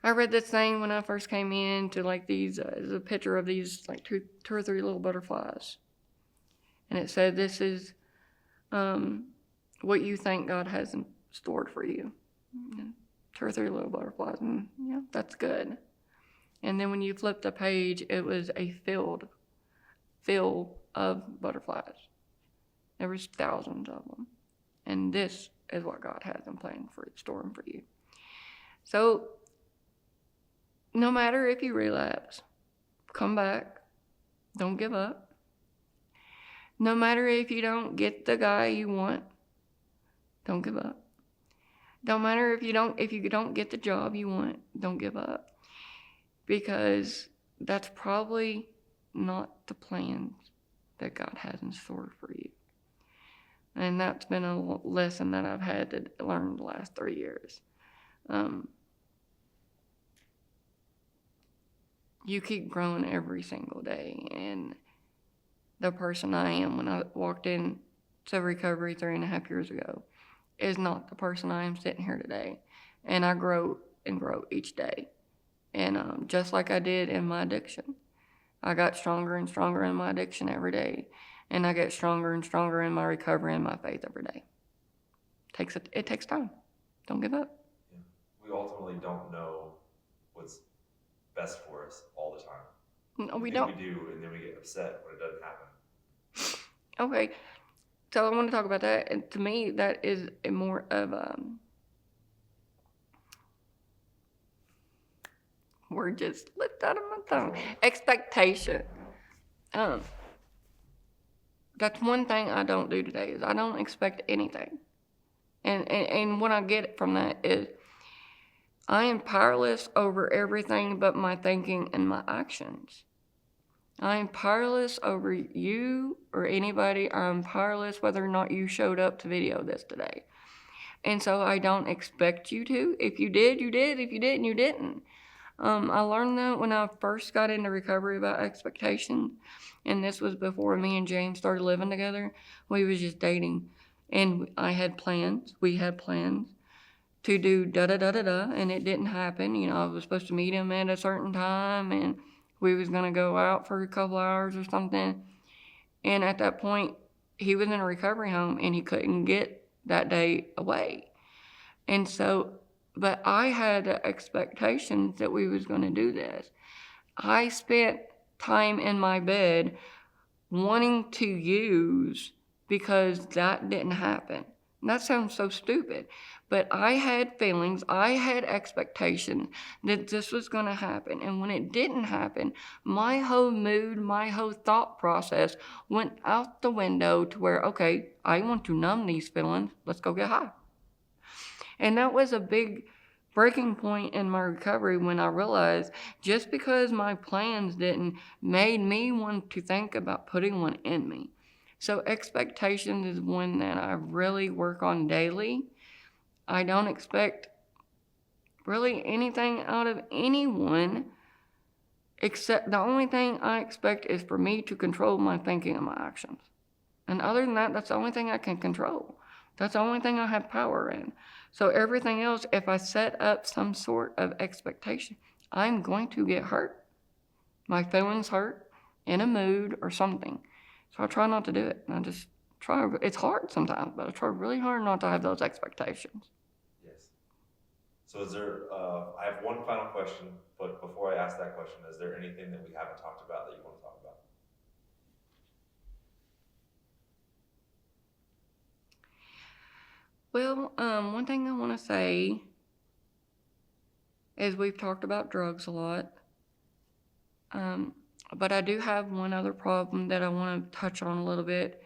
I read this thing when I first came in to these, there's a picture of these two or three little butterflies. And it said, this is what you think God has stored for you. 2 or 3 little butterflies, and that's good. And then when you flip the page, it was a field of butterflies. There was thousands of them. And this is what God has in plan for storing for you. So no matter if you relapse, come back. Don't give up. No matter if you don't get the guy you want, don't give up. Don't matter if you don't get the job you want, don't give up. Because that's probably not the plans that God has in store for you. And that's been a lesson that I've had to learn the last 3 years. You keep growing every single day. And the person I am when I walked in to recovery 3.5 years ago is not the person I am sitting here today. And I grow and grow each day. And just like I did in my addiction, I got stronger and stronger in my addiction every day. And I get stronger and stronger in my recovery and my faith every day. It takes time. Don't give up. Yeah. We ultimately don't know what's best for us all the time. No, we don't. We do, and then we get upset when it doesn't happen. Okay, so I want to talk about that. And to me, that is more of word just slipped out of my tongue. Expectation. That's one thing I don't do today is I don't expect anything. And what I get from that is I am powerless over everything but my thinking and my actions. I am powerless over you or anybody. I'm powerless whether or not you showed up to video this today. And so I don't expect you to. If you did, you did. If you didn't, you didn't. I learned that when I first got into recovery about expectations. And this was before me and James started living together. We was just dating. And I had plans. We had plans to do da-da-da-da-da. And it didn't happen. You know, I was supposed to meet him at a certain time. And we was going to go out for a couple hours or something. And at that point, he was in a recovery home. And he couldn't get that day away. And so, but I had expectations that we was going to do this. I spent time in my bed wanting to use because that didn't happen. And that sounds so stupid, but I had feelings, I had expectations that this was going to happen. And when it didn't happen, my whole mood, my whole thought process went out the window to where, okay, I want to numb these feelings. Let's go get high. And that was a big breaking point in my recovery when I realized just because my plans didn't made me want to think about putting one in me. So expectations is one that I really work on daily. I don't expect really anything out of anyone except the only thing I expect is for me to control my thinking and my actions. And other than that, that's the only thing I can control. That's the only thing I have power in. So everything else, if I set up some sort of expectation, I'm going to get hurt. My feelings hurt, in a mood or something. So I try not to do it. And I just try. It's hard sometimes, but I try really hard not to have those expectations. Yes. So is there, I have one final question, but before I ask that question, is there anything that we haven't talked about that you want to talk about? Well, one thing I want to say is we've talked about drugs a lot. But I do have one other problem that I want to touch on a little bit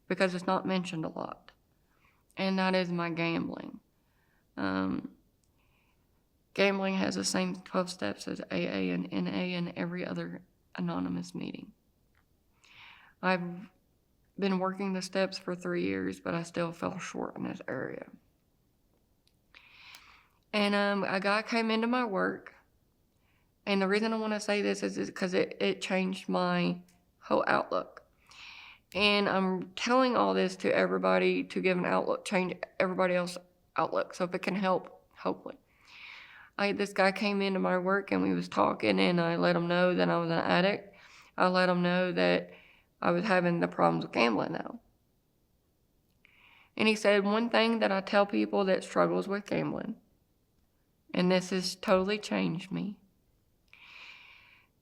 because it's not mentioned a lot. And that is my gambling. Gambling has the same 12 steps as AA and NA and every other anonymous meeting. I've been working the steps for 3 years, but I still fell short in this area. And a guy came into my work, and the reason I want to say this is because it changed my whole outlook. And I'm telling all this to everybody to give an outlook, change everybody else's outlook. So if it can help, hopefully. This guy came into my work and we was talking, and I let him know that I was an addict. I let him know that I was having the problems with gambling now. And he said, one thing that I tell people that struggles with gambling, and this has totally changed me,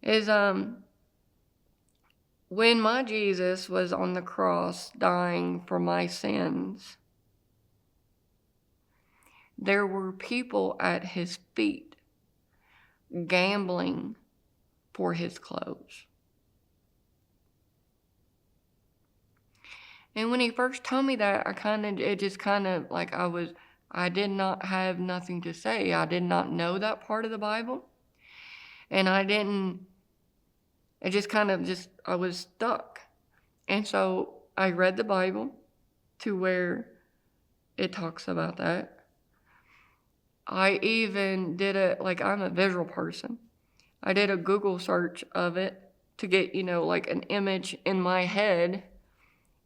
is when my Jesus was on the cross dying for my sins, there were people at his feet gambling for his clothes. And when he first told me that, I did not have nothing to say. I did not know that part of the Bible. And I was stuck. And so I read the Bible to where it talks about that. I even did I'm a visual person. I did a Google search of it to get, an image in my head.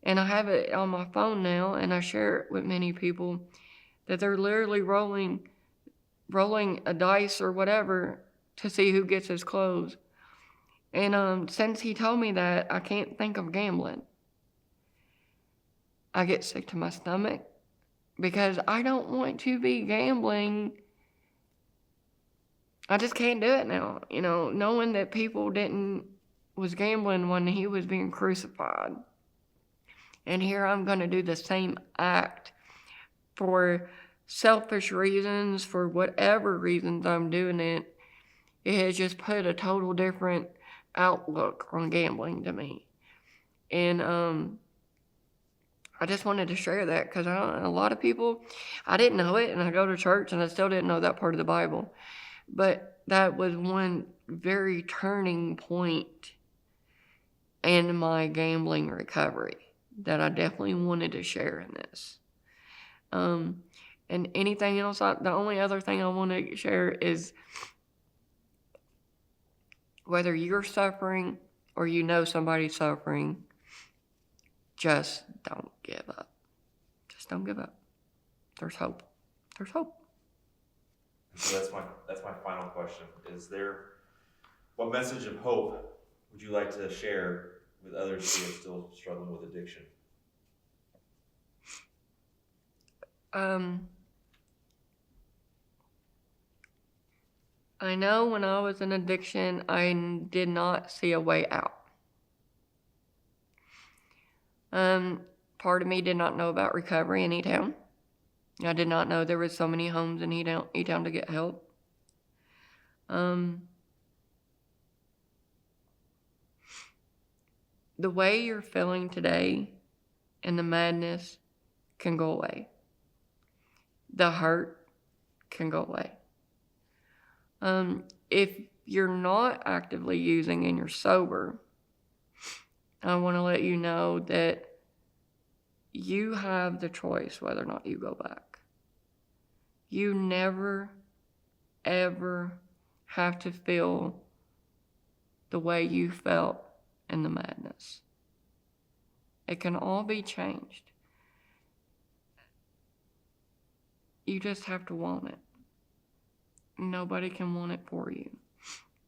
And I have it on my phone now, and I share it with many people that they're literally rolling a dice or whatever to see who gets his clothes. And since he told me that, I can't think of gambling. I get sick to my stomach because I don't want to be gambling. I just can't do it now, knowing that people was gambling when he was being crucified. And here I'm going to do the same act for selfish reasons, for whatever reasons I'm doing it. It has just put a total different outlook on gambling to me. And I just wanted to share that because a lot of people, I didn't know it, and I go to church and I still didn't know that part of the Bible. But that was one very turning point in my gambling recovery that I definitely wanted to share in this. And anything else, the only other thing I want to share is whether you're suffering or somebody's suffering, just don't give up. Just don't give up. There's hope. There's hope. So that's my final question. What message of hope would you like to share with others who are still struggling with addiction? I know when I was in addiction, I did not see a way out. Part of me did not know about recovery in Etown. I did not know there was so many homes in Etown to get help. The way you're feeling today and the madness can go away. The hurt can go away. If you're not actively using and you're sober, I want to let you know that you have the choice whether or not you go back. You never, ever have to feel the way you felt in the madness. It can all be changed. You just have to want it. Nobody can want it for you.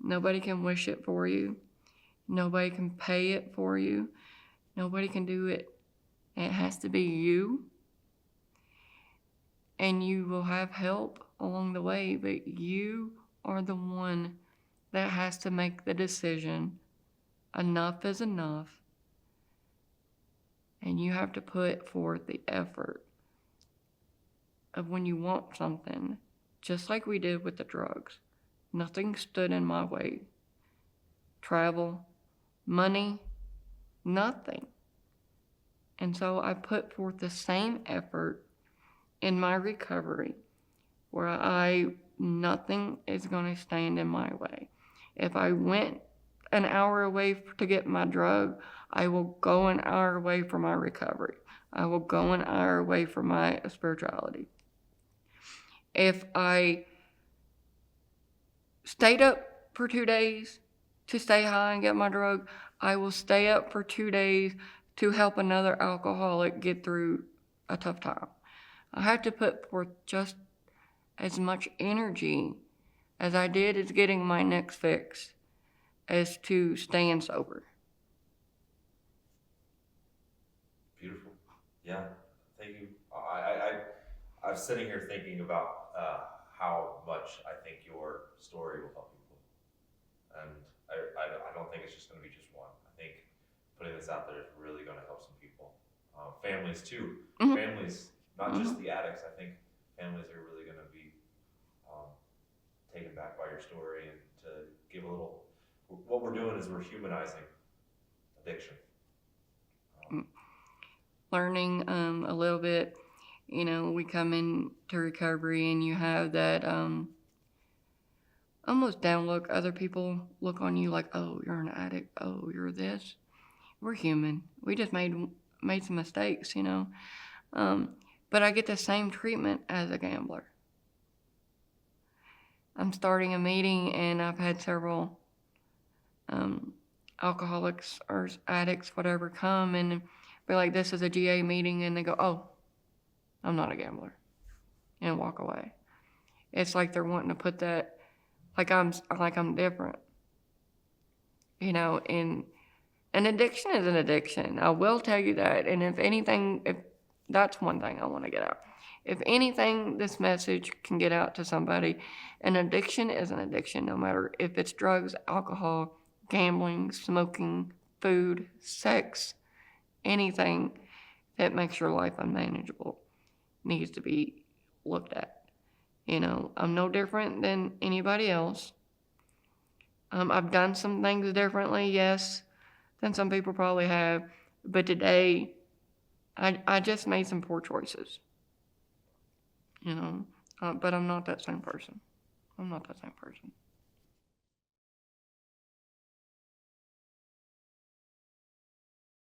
Nobody can wish it for you. Nobody can pay it for you. Nobody can do it. It has to be you. And you will have help along the way, but you are the one that has to make the decision. Enough is enough. And you have to put forth the effort of when you want something, just like we did with the drugs. Nothing stood in my way. Travel, money, nothing. And so I put forth the same effort in my recovery where nothing is going to stand in my way. If I went an hour away to get my drug, I will go an hour away from my recovery. I will go an hour away from my spirituality. If I stayed up for 2 days to stay high and get my drug, I will stay up for 2 days to help another alcoholic get through a tough time. I have to put forth just as much energy as I did as getting my next fix as to staying sober. Beautiful. Yeah. Thank you. I'm sitting here thinking about how much I think your story will help people. And I don't think it's just going to be just one. I think putting this out there is really going to help some people. Families too. Mm-hmm. Families, not mm-hmm. just the addicts. I think families are really going to be taken back by your story and to give a little what we're doing is we're humanizing addiction. Learning a little bit, you know, we come into recovery and you have that almost down look. Other people look on you like, oh, you're an addict, oh, you're this. We're human. We just made some mistakes, you know. But I get the same treatment as a gambler. I'm starting a meeting and I've had several alcoholics or addicts, whatever, come and be like, this is a GA meeting, and they go, oh, I'm not a gambler, and walk away. It's like they're wanting to put that, like I'm different, you know. And an addiction is an addiction. I will tell you that. And if anything, if that's one thing I want to get out. If anything, this message can get out to somebody. An addiction is an addiction, no matter if it's drugs, alcohol, gambling, smoking, food, sex, anything that makes your life unmanageable needs to be looked at. You know, I'm no different than anybody else. I've done some things differently, yes, than some people probably have. But today, I just made some poor choices. You know, but I'm not that same person. I'm not that same person.